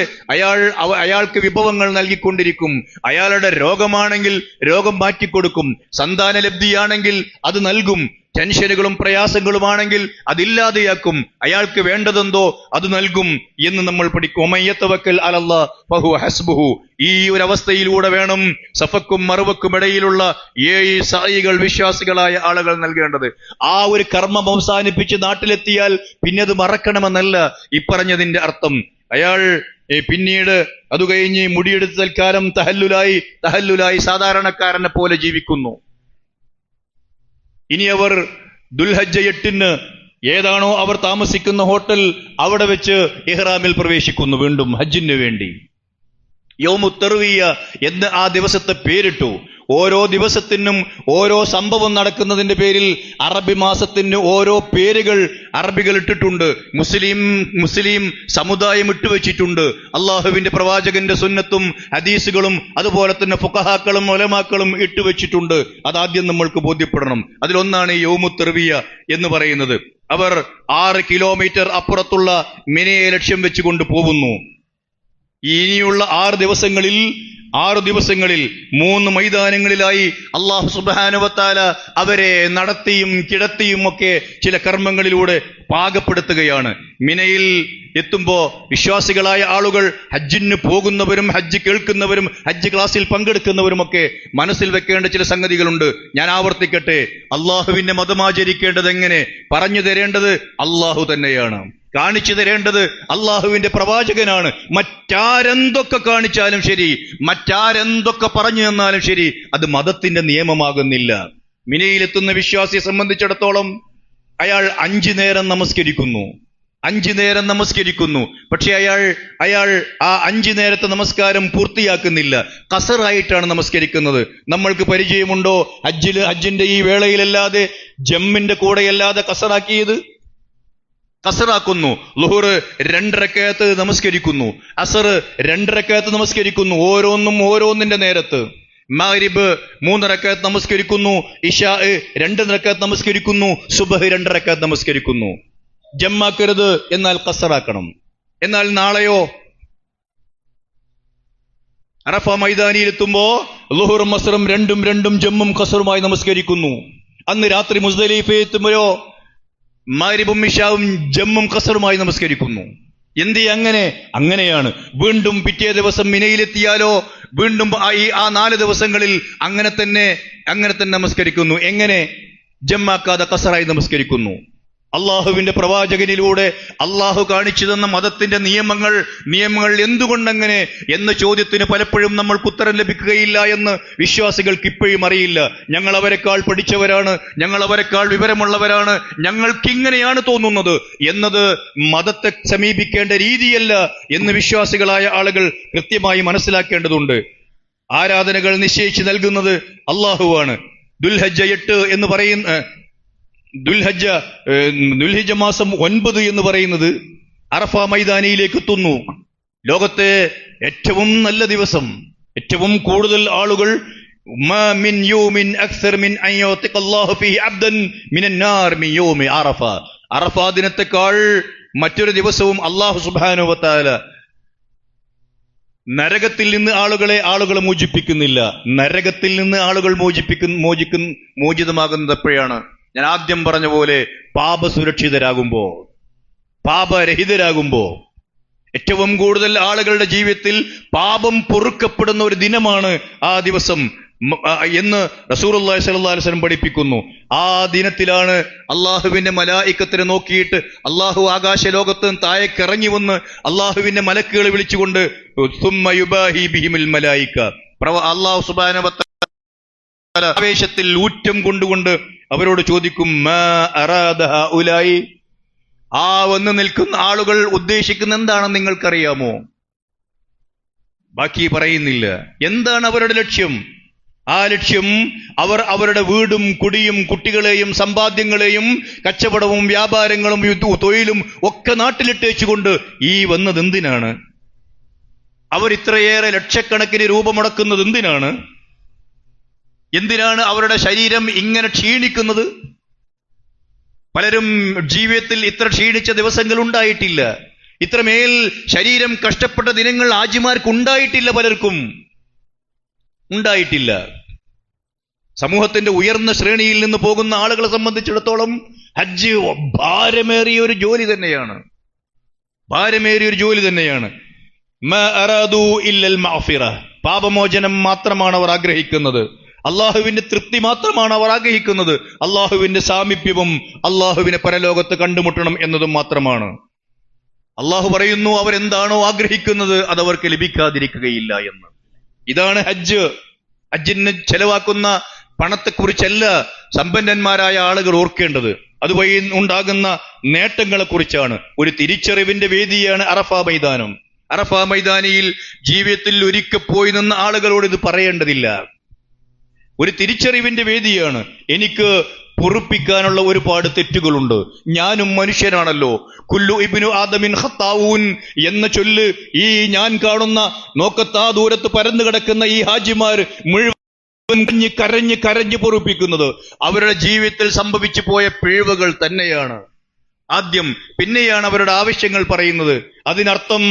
അയാൾക്ക് വിഭവങ്ങൾ നൽകിക്കൊണ്ടിരിക്കും. അയാളുടെ രോഗമാണെങ്കിൽ രോഗം മാറ്റിക്കൊടുക്കും. സന്താനലബ്ധിയാണെങ്കിൽ അത് നൽകും. ടെൻഷനുകളും പ്രയാസങ്ങളുമാണെങ്കിൽ അതില്ലാതെയാക്കും. അയാൾക്ക് വേണ്ടതെന്തോ അത് നൽകും എന്ന് നമ്മൾ പഠിക്കും. ഒമയ്യത്തവക്കൽ അലല്ലാഹ് ഫഹുവ ഹസ്ബുഹു. ഈ ഒരു അവസ്ഥയിലൂടെ വേണം സഫക്കും മറുവക്കും ഇടയിലുള്ള 7 സായികൾ വിശ്വാസികളായ ആളുകൾ നൽകേണ്ടത്. ആ ഒരു കർമ്മം അവസാനിപ്പിച്ച് നാട്ടിലെത്തിയാൽ പിന്നെ അത് മറക്കണമെന്നല്ല ഇപ്പറഞ്ഞതിന്റെ അർത്ഥം. അയാൾ പിന്നീട് അത് കഴിഞ്ഞ് മുടിയെടുത്ത് തൽക്കാലം തഹല്ലുലായി സാധാരണക്കാരനെ പോലെ ജീവിക്കുന്നു. ഇനി അവർ ദുൽഹജ്ജ 8 ഏതാണോ അവർ താമസിക്കുന്ന ഹോട്ടൽ, അവിടെ വെച്ച് ഇഹ്റാമിൽ പ്രവേശിക്കുന്നു. വീണ്ടും ഹജ്ജിന് വേണ്ടി യൗമു തർവിയ എന്ന് ആ ദിവസത്തെ പേരിട്ടു. ഓരോ ദിവസത്തിനും ഓരോ സംഭവം നടക്കുന്നതിന്റെ പേരിൽ അറബി മാസത്തിന് ഓരോ പേരുകൾ അറബികൾ ഇട്ടിട്ടുണ്ട്. മുസ്ലിം സമുദായം ഇട്ടുവെച്ചിട്ടുണ്ട്. അള്ളാഹുവിന്റെ പ്രവാചകന്റെ സുന്നത്തും ഹദീസുകളും അതുപോലെ തന്നെ ഫുഖഹാക്കളും ഉലമാക്കളും ഇട്ടുവെച്ചിട്ടുണ്ട്. അതാദ്യം നമ്മൾക്ക് ബോധ്യപ്പെടണം. അതിലൊന്നാണ് യൗമു തർവിയ എന്ന് പറയുന്നത്. അവർ 6 കിലോമീറ്റർ അപ്പുറത്തുള്ള മിനയെ ലക്ഷ്യം വെച്ചുകൊണ്ട് പോകുന്നു. ഇനിയുള്ള 6 ദിവസങ്ങളിൽ 3 മൈതാനങ്ങളിലായി അല്ലാഹു സുബ്ഹാനഹു വ തആല അവരെ നടത്തിയും കിടത്തിയും ഒക്കെ ചില കർമ്മങ്ങളിലൂടെ പാകപ്പെടുത്തുകയാണ്. മിനയിൽ എത്തുമ്പോ വിശ്വാസികളായ ആളുകൾ, ഹജ്ജിന് പോകുന്നവരും ഹജ്ജ് കേൾക്കുന്നവരും ഹജ്ജ് ക്ലാസ്സിൽ പങ്കെടുക്കുന്നവരുമൊക്കെ മനസ്സിൽ വെക്കേണ്ട ചില സംഗതികളുണ്ട്. ഞാൻ ആവർത്തിക്കട്ടെ. അള്ളാഹുവിന്റെ മതമാചരിക്കേണ്ടത് എങ്ങനെ? പറഞ്ഞു തരേണ്ടത് അള്ളാഹു തന്നെയാണ്. കാണിച്ചു തരേണ്ടത് അള്ളാഹുവിന്റെ പ്രവാചകനാണ്. മറ്റാരെന്തൊക്കെ കാണിച്ചാലും ശരി, മറ്റാരെന്തൊക്കെ പറഞ്ഞു തന്നാലും ശരി, അത് മതത്തിന്റെ നിയമമാകുന്നില്ല. മിനയിലെത്തുന്ന വിശ്വാസിയെ സംബന്ധിച്ചിടത്തോളം അയാൾ 5 നേരം നമസ്കരിക്കുന്നു. 5 നേരം നമസ്കരിക്കുന്നു. പക്ഷെ അയാൾ ആ 5 നേരത്തെ നമസ്കാരം പൂർത്തിയാക്കുന്നില്ല. ഖസറായിട്ടാണ് നമസ്കരിക്കുന്നത്. നമ്മൾക്ക് പരിചയമുണ്ടോ ഹജ്ജിന്റെ ഈ വേളയിലല്ലാതെ ജമ്മിന്റെ കൂടെയല്ലാതെ ഖസറാക്കുന്നു. ളുഹർ 2 റക്അത്ത് നമസ്കരിക്കുന്നു. അസർ 2 റക്അത്ത് നമസ്കരിക്കുന്നു. ഓരോന്നിന്റെ നേരത്ത്. മഗ്രിബ് 3 റക്അത്ത് നമസ്കരിക്കുന്നു. ഇശാ 2 റക്അത്ത് നമസ്കരിക്കുന്നു. സുബ്ഹ് 2 റക്അത്ത് നമസ്കരിക്കുന്നു. ജമ്മാക്കരുത്, എന്നാൽ ഖസറാക്കണം. എന്നാൽ നാളെയോ അറഫ മൈതാനിയിലെത്തുമ്പോ ളുഹറും അസറും രണ്ടും ജമ്മും ഖസറുമായി നമസ്കരിക്കുന്നു. അന്ന് രാത്രി മുസ്ദലിഫയിൽ എത്തുമ്പോഴോ മഗ്രിബും ഇശാവും ജമ്മും ഖസറുമായി നമസ്കരിക്കുന്നു. എന്ത് അങ്ങനെയാണ്. വീണ്ടും പിറ്റേ ദിവസം മിനയിലെത്തിയാലോ വീണ്ടും ആ 4 ദിവസങ്ങളിൽ അങ്ങനെ തന്നെ നമസ്കരിക്കുന്നു. എങ്ങനെ? ജമ്മാക്കാതെ കസറായി നമസ്കരിക്കുന്നു. അള്ളാഹുവിന്റെ പ്രവാചകനിലൂടെ അള്ളാഹു കാണിച്ചു തന്ന മതത്തിന്റെ നിയമങ്ങൾ എന്തുകൊണ്ടങ്ങനെ എന്ന ചോദ്യത്തിന് പലപ്പോഴും നമ്മൾക്ക് ഉത്തരം ലഭിക്കുകയില്ല എന്ന് വിശ്വാസികൾക്ക് ഇപ്പോഴും അറിയില്ല. ഞങ്ങൾ അവരെക്കാൾ പഠിച്ചവരാണ്, ഞങ്ങൾ അവരെക്കാൾ വിവരമുള്ളവരാണ്, ഞങ്ങൾക്കിങ്ങനെയാണ് തോന്നുന്നത് എന്നത് മതത്തെ സമീപിക്കേണ്ട രീതിയല്ല എന്ന് വിശ്വാസികളായ ആളുകൾ കൃത്യമായി മനസ്സിലാക്കേണ്ടതുണ്ട്. ആരാധനകൾ നിശ്ചയിച്ച് നൽകുന്നത് അള്ളാഹുവാണ്. ദുൽഹജ്ജ 8 എന്ന് പറയുന്ന ദുൽഹിജ്ജ മാസം 9 എന്ന് പറയുന്നത് അറഫ മൈതാനിയിലേക്ക് എത്തുന്നു. ലോകത്തെ ഏറ്റവും നല്ല ദിവസം, ഏറ്റവും കൂടുതൽ ആളുകൾ അറഫ ദിനത്തെക്കാൾ മറ്റൊരു ദിവസവും അല്ലാഹു സുബ്ഹാനഹു വ തആല നരകത്തിൽ നിന്ന് ആളുകളെ മോചിപ്പിക്കുന്നില്ല. നരകത്തിൽ നിന്ന് ആളുകൾ മോചിതമാകുന്നത് എപ്പോഴാണ്? ഞാൻ ആദ്യം പറഞ്ഞ പോലെ പാപസുരക്ഷിതരാകുമ്പോ, പാപരഹിതരാകുമ്പോ. ഏറ്റവും കൂടുതൽ ആളുകളുടെ ജീവിതത്തിൽ പാപം പൊറുക്കപ്പെടുന്ന ഒരു ദിനമാണ് ആ ദിവസം എന്ന് റസൂലുള്ളാഹി സ്വല്ലല്ലാഹു അലൈഹി വസല്ലം പഠിപ്പിക്കുന്നു. ആ ദിനത്തിലാണ് അള്ളാഹുവിന്റെ മലായിക്കത്തിനെ നോക്കിയിട്ട് അള്ളാഹു ആകാശ ലോകത്ത് താഴേക്ക് ഇറങ്ങി വന്ന് അള്ളാഹുവിന്റെ മലക്കുകളെ വിളിച്ചുകൊണ്ട് അള്ളാഹു സുബ്ഹാനഹു വ തആല ആവേശത്തിൽ ഊറ്റം കൊണ്ടുകൊണ്ട് അവരോട് ചോദിക്കും, മാ അറാദ ഹഉലായി, ആ വന്ന് നിൽക്കുന്ന ആളുകൾ ഉദ്ദേശിക്കുന്ന എന്താണെന്ന് നിങ്ങൾക്കറിയാമോ? ബാക്കി പറയുന്നില്ല. എന്താണ് അവരുടെ ലക്ഷ്യം? ആ ലക്ഷ്യം അവർ അവരുടെ വീടും കുടിയും കുട്ടികളെയും സമ്പാദ്യങ്ങളെയും കച്ചവടവും വ്യാപാരങ്ങളും തൊഴിലും ഒക്കെ നാട്ടിലിട്ടേച്ചുകൊണ്ട് ഈ വന്നത് എന്തിനാണ്? അവർ ഇത്രയേറെ ലക്ഷക്കണക്കിന് രൂപ മുടക്കുന്നത് എന്തിനാണ്? എന്തിനാണ് അവരുടെ ശരീരം ഇങ്ങനെ ക്ഷീണിക്കുന്നത്? പലരും ജീവിതത്തിൽ ഇത്ര ക്ഷീണിച്ച ദിവസങ്ങൾ ഉണ്ടായിട്ടില്ല. ഇത്രമേൽ ശരീരം കഷ്ടപ്പെട്ട ദിനങ്ങൾ ആജിമാർക്ക് ഉണ്ടായിട്ടില്ല, പലർക്കും ഉണ്ടായിട്ടില്ല. സമൂഹത്തിന്റെ ഉയർന്ന ശ്രേണിയിൽ നിന്ന് പോകുന്ന ആളുകളെ സംബന്ധിച്ചിടത്തോളം ഹജ്ജ് ഭാരമേറിയ ഒരു ജോലി തന്നെയാണ്, ഭാരമേറിയ ഒരു ജോലി തന്നെയാണ്. മാ അറാദു ഇല്ലൽ മഗ്ഫിറ, പാപമോചനം മാത്രമാണ് അവർ ആഗ്രഹിക്കുന്നത്. അള്ളാഹുവിന്റെ തൃപ്തി മാത്രമാണ് അവർ ആഗ്രഹിക്കുന്നത്. അള്ളാഹുവിന്റെ സാമീപ്യവും അള്ളാഹുവിനെ പരലോകത്ത് കണ്ടുമുട്ടണം എന്നതും മാത്രമാണ്. അള്ളാഹു പറയുന്നു, അവരെന്താണോ ആഗ്രഹിക്കുന്നത് അതവർക്ക് ലഭിക്കാതിരിക്കുകയില്ല എന്ന്. ഇതാണ് ഹജ്ജ്. ഹജ്ജിന് ചെലവാക്കുന്ന പണത്തെക്കുറിച്ചല്ല സമ്പന്നന്മാരായ ആളുകൾ ഓർക്കേണ്ടത്, അതുവഴി ഉണ്ടാകുന്ന നേട്ടങ്ങളെ കുറിച്ചാണ്. ഒരു തിരിച്ചറിവിന്റെ വേദിയാണ് അറഫ മൈതാനം. അറഫ മൈതാനിയിൽ ജീവിതത്തിൽ ഒരിക്കൽ പോയി നിന്ന ആളുകളോട് ഇത് പറയേണ്ടതില്ല. ഒരു തിരിച്ചറിവിന്റെ വേദിയാണ്. എനിക്ക് പൊറുപ്പിക്കാനുള്ള ഒരുപാട് തെറ്റുകളുണ്ട്, ഞാനും മനുഷ്യനാണല്ലോ. കുല്ലു ഇബ്നു ആദമിൻ ഖത്താഊൻ എന്ന ചൊല്ല് ഈ ഞാൻ കാണുന്ന നോക്കത്താ ദൂരത്ത് പരന്നു കിടക്കുന്ന ഈ ഹാജിമാർ മുഴുവൻ കരഞ്ഞ് പൊറുപ്പിക്കുന്നത് അവരുടെ ജീവിതത്തിൽ സംഭവിച്ചു പോയ പിഴവുകൾ തന്നെയാണ് ആദ്യം. പിന്നെയാണ് അവരുടെ ആവശ്യങ്ങൾ പറയുന്നത്. അതിനർത്ഥം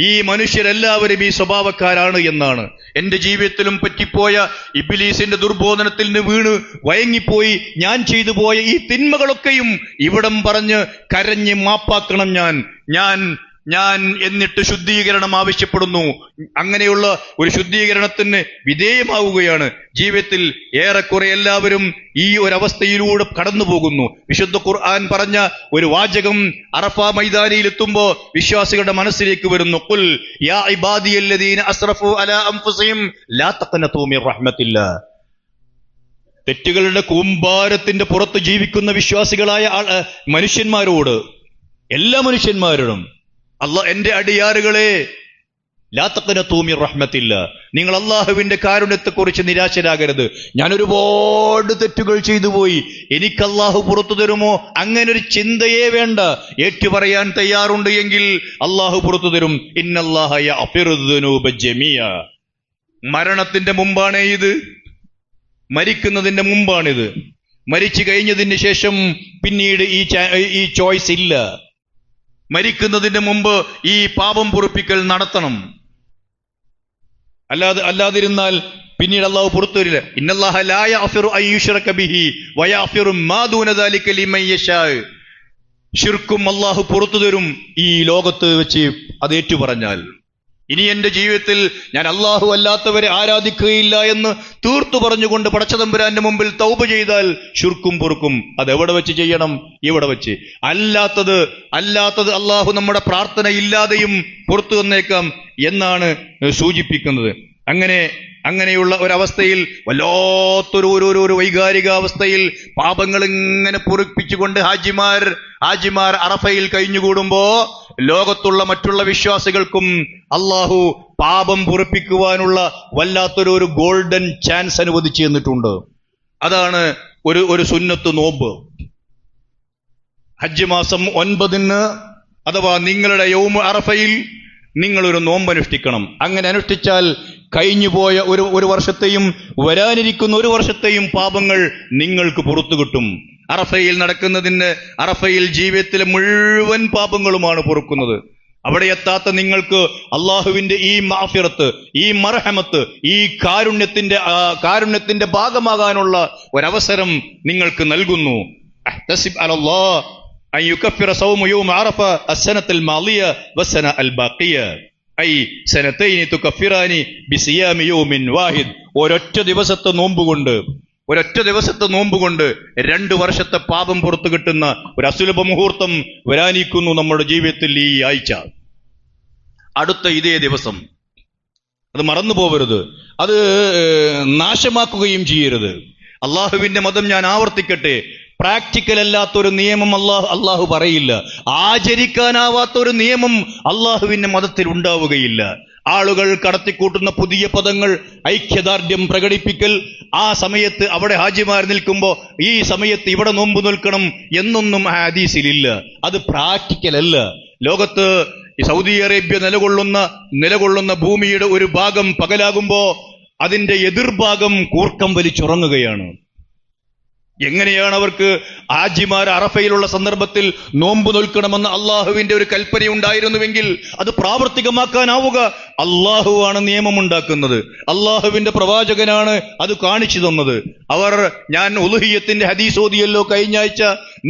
ഈ മനുഷ്യരെല്ലാവരും ഈ സ്വഭാവക്കാരാണ് എന്നാണ്. എന്റെ ജീവിതത്തിലും പറ്റിപ്പോയ ഇബ്ലീസിന്റെ ദുർബോധനത്തിൽ നിന്ന് വീണ് വയങ്ങിപ്പോയി ഞാൻ ചെയ്തു പോയ ഈ തിന്മകളൊക്കെയും ഇവിടം പറഞ്ഞ് കരഞ്ഞ് മാപ്പാക്കണം ഞാൻ എന്നിട്ട് ശുദ്ധീകരണം ആവശ്യപ്പെടുന്നു. അങ്ങനെയുള്ള ഒരു ശുദ്ധീകരണത്തിന് വിധേയമാവുകയാണ്. ജീവിതത്തിൽ ഏറെക്കുറെ എല്ലാവരും ഈ ഒരവസ്ഥയിലൂടെ കടന്നു പോകുന്നു. വിശുദ്ധ ഖുർആൻ പറഞ്ഞ ഒരു വാചകം അറഫ മൈതാനിയിൽ എത്തുമ്പോ വിശ്വാസികളുടെ മനസ്സിലേക്ക് വരുന്നു. ഖുൽ യാ ഇബാദിയല്ലദീന അസ്റഫു അലാ അൻഫുസിഹിം ലാ തഖ്നതു മിർ റഹ്മത്തില്ലാ. തെറ്റുകളുടെ കൂമ്പാരത്തിന്റെ പുറത്ത് ജീവിക്കുന്ന വിശ്വാസികളായ മനുഷ്യന്മാരോട്, എല്ലാ മനുഷ്യന്മാരോടും എന്റെ അടിയാറുകളെ ലാ തഖ്നതു മിർ റഹ്മത്തില്ലാ, നിങ്ങൾ അള്ളാഹുവിന്റെ കാരുണ്യത്തെക്കുറിച്ച് നിരാശരാകരുത്. ഞാൻ ഒരുപാട് തെറ്റുകൾ ചെയ്തു പോയി, എനിക്ക് അള്ളാഹു പുറത്തു തരുമോ? അങ്ങനെ ഒരു ചിന്തയെ വേണ്ട. ഏറ്റുപറയാൻ തയ്യാറുണ്ട് എങ്കിൽ അള്ളാഹു പുറത്തു തരും. ഇന്നല്ലാഹ യഗ്ഫിറു ദുനൂബ ജമീഅ. മരണത്തിന്റെ മുമ്പാണ് ഇത്, മരിക്കുന്നതിന്റെ മുമ്പാണിത്. മരിച്ചു കഴിഞ്ഞതിന് ശേഷം പിന്നീട് ഈ ചോയ്സ് ഇല്ല. മരിക്കുന്നതിന്റെ മുമ്പ് ഈ പാപം പൊറുപ്പിക്കൽ നടത്തണം. അല്ലാതിരുന്നാൽ പിന്നീട് അള്ളാഹു പുറത്തു വരില്ല. ഇന്നല്ലാഹ ലാ യഗ്ഫിറു അൻ യുശ്റക ബിഹി വയഗ്ഫിറു മാ ദൂന ദാലിക ലിമൻ യശാ. ശിർക്കും അള്ളാഹു പുറത്തു തരും ഈ ലോകത്ത് വെച്ച് അത് ഏറ്റുപറഞ്ഞാൽ. ഇനി എന്റെ ജീവിതത്തിൽ ഞാൻ അള്ളാഹു അല്ലാത്തവരെ ആരാധിക്കുകയില്ല എന്ന് തീർത്തു പറഞ്ഞുകൊണ്ട് പടച്ചതമ്പുരാന്റെ മുമ്പിൽ തൗബ ചെയ്താൽ ശുർക്കും പൊറുക്കും. അതെവിടെ വെച്ച് ചെയ്യണം? ഇവിടെ വെച്ച്. അല്ലാത്തത് അള്ളാഹു നമ്മുടെ പ്രാർത്ഥന ഇല്ലാതെയും പുറത്തു തന്നേക്കാം എന്നാണ് സൂചിപ്പിക്കുന്നത്. അങ്ങനെയുള്ള ഒരവസ്ഥയിൽ വല്ലാത്തൊരു വൈകാരികാവസ്ഥയിൽ പാപങ്ങൾ ഇങ്ങനെ പൊറുപ്പിച്ചുകൊണ്ട് ഹാജിമാർ അറഫയിൽ കഴിഞ്ഞുകൂടുമ്പോ ലോകത്തുള്ള മറ്റുള്ള വിശ്വാസികൾക്കും അള്ളാഹു പാപം പൊറുപ്പിക്കുവാനുള്ള വല്ലാത്തൊരു ഗോൾഡൻ ചാൻസ് അനുവദിച്ചു തന്നിട്ടുണ്ട്. അതാണ് ഒരു സുന്നത്ത് നോമ്പ്. ഹജ്ജ് മാസം 9 അഥവാ നിങ്ങളുടെ യൗമ അറഫയിൽ നിങ്ങളൊരു നോമ്പ് അനുഷ്ഠിക്കണം. അങ്ങനെ അനുഷ്ഠിച്ചാൽ കഴിഞ്ഞുപോയ ഒരു വർഷത്തെയും വരാനിരിക്കുന്ന ഒരു വർഷത്തെയും പാപങ്ങൾ നിങ്ങൾക്ക് പുറത്തു കിട്ടും. അറഫയിൽ ജീവിതത്തിലെ മുഴുവൻ പാപങ്ങളുമാണ് പൊറുക്കുന്നത്. അവിടെ എത്താത്ത നിങ്ങൾക്ക് അള്ളാഹുവിന്റെ ഈ മാഫിറത്ത്, ഈ മർഹമത്ത്, ഈ കാരുണ്യത്തിന്റെ ഭാഗമാകാനുള്ള ഒരവസരം നിങ്ങൾക്ക് നൽകുന്നു. അഹ്തസിബ് അലല്ലാഹ് അൻ യുകഫിറ സൗമു യൗമ അറഫ അസ്സനത്തൽ മാളിയ വസ്സന അൽ ബാഖിയ ഐ സനതൈനി തുകഫിറാനി ബിസിയാമി യൗമിൻ വാഹിദ്. ഒരൊറ്റ ദിവസത്തെ നോമ്പ് കൊണ്ട് 2 വർഷത്തെ പാപം പുറത്തു കിട്ടുന്ന ഒരു അസുലഭ മുഹൂർത്തം വരാനിരിക്കുന്നു നമ്മുടെ ജീവിതത്തിൽ ഈ ആഴ്ച. അടുത്ത ഇതേ ദിവസം അത് മറന്നു പോകരുത്, അത് നാശമാക്കുകയും ചെയ്യരുത്. അള്ളാഹുവിന്റെ മതം ഞാൻ ആവർത്തിക്കട്ടെ, പ്രാക്ടിക്കൽ അല്ലാത്തൊരു നിയമം അള്ളാഹു പറയില്ല. ആചരിക്കാനാവാത്തൊരു നിയമം അള്ളാഹുവിന്റെ മതത്തിൽ ഉണ്ടാവുകയില്ല. ആളുകൾ കടത്തിക്കൂട്ടുന്ന പുതിയ പദങ്ങൾ, ഐക്യദാർഢ്യം പ്രകടിപ്പിക്കൽ, ആ സമയത്ത് അവിടെ ഹാജിമാർ നിൽക്കുമ്പോൾ ഈ സമയത്ത് ഇവിടെ നോമ്പ് നിൽക്കണം എന്നൊന്നും ഹദീസിലില്ല. അത് പ്രാക്ടിക്കൽ അല്ല. ലോകത്ത് സൗദി അറേബ്യ നിലകൊള്ളുന്ന ഭൂമിയുടെ ഒരു ഭാഗം പകലാകുമ്പോ അതിന്റെ എതിർഭാഗം കൂർക്കം വലിച്ചുറങ്ങുകയാണ്. എങ്ങനെയാണ് അവർക്ക് ഹാജിമാർ അറഫയിലുള്ള സന്ദർഭത്തിൽ നോമ്പ് നോൽക്കണമെന്ന് അള്ളാഹുവിന്റെ ഒരു കൽപ്പനയുണ്ടായിരുന്നുവെങ്കിൽ അത് പ്രാവർത്തികമാക്കാനാവുക? അള്ളാഹുവാണ് നിയമമുണ്ടാക്കുന്നത്, അള്ളാഹുവിന്റെ പ്രവാചകനാണ് അത് കാണിച്ചു തന്നത്. ഞാൻ ഉളുഹിയ്യത്തിന്റെ ഹദീസ് ഓതിയല്ലോ കഴിഞ്ഞ ആഴ്ച,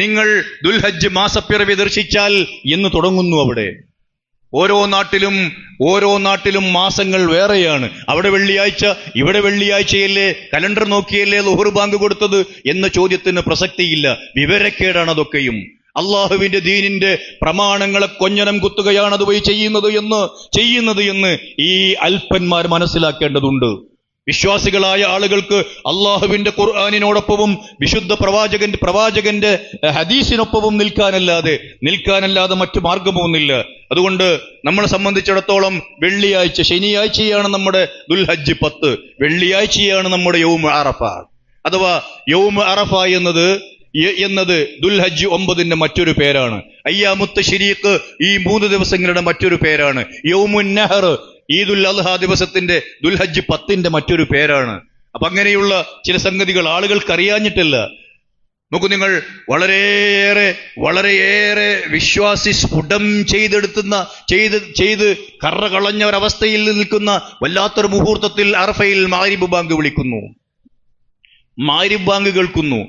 നിങ്ങൾ ദുൽഹജ്ജ് മാസപ്പിറവി ദർശിച്ചാൽ എന്ന് തുടങ്ങുന്നു. അവിടെ ഓരോ നാട്ടിലും മാസങ്ങൾ വേറെയാണ്. അവിടെ വെള്ളിയാഴ്ച, ഇവിടെ വെള്ളിയാഴ്ചയല്ലേ, കലണ്ടർ നോക്കിയല്ലേ ളുഹർ ബാങ്ക് കൊടുത്തത് എന്ന ചോദ്യത്തിന് പ്രസക്തിയില്ല. വിവരക്കേടാണ് അതൊക്കെയും. അള്ളാഹുവിന്റെ ദീനിന്റെ പ്രമാണങ്ങളെ കൊഞ്ഞനം കുത്തുകയാണ് അതുവഴി ചെയ്യുന്നത് എന്ന് ഈ അൽപ്പന്മാർ മനസ്സിലാക്കേണ്ടതുണ്ട്. വിശ്വാസികളായ ആളുകൾക്ക് അള്ളാഹുവിന്റെ ഖുർആനിനോടൊപ്പവും വിശുദ്ധ പ്രവാചകന്റെ ഹദീസിനൊപ്പവും നിൽക്കാനല്ലാതെ മറ്റു മാർഗമൊന്നുമില്ല. അതുകൊണ്ട് നമ്മളെ സംബന്ധിച്ചിടത്തോളം വെള്ളിയാഴ്ച, ശനിയാഴ്ചയാണ് നമ്മുടെ ദുൽഹജ്ജ് 10, വെള്ളിയാഴ്ചയാണ് നമ്മുടെ യൗമ അറഫ. അഥവാ യൗമ അറഫ എന്നത് ദുൽഹജ്ജ് 9 മറ്റൊരു പേരാണ്. അയ്യാമുത്ത് ശരീഖ് ഈ 3 ദിവസങ്ങളുടെ മറ്റൊരു പേരാണ്. യൗമുൻ നഹർ ഈദുൽ അദ്ഹ ദിവസത്തിന്റെ ദുൽഹജ്ജ് 10 മറ്റൊരു പേരാണ്. അപ്പൊ അങ്ങനെയുള്ള ചില സംഗതികൾ ആളുകൾക്ക് അറിയാഞ്ഞിട്ടില്ല. നോക്കൂ, നിങ്ങൾ വളരെയേറെ വിശ്വാസി സ്ഫുടം ചെയ്ത് കറ കളഞ്ഞ ഒരവസ്ഥയിൽ നിൽക്കുന്ന വല്ലാത്തൊരു മുഹൂർത്തത്തിൽ അറഫയിൽ മാരിബ് ബാങ്ക് വിളിക്കുന്നു, മാരിബ് ബാങ്ക് കേൾക്കുന്നു.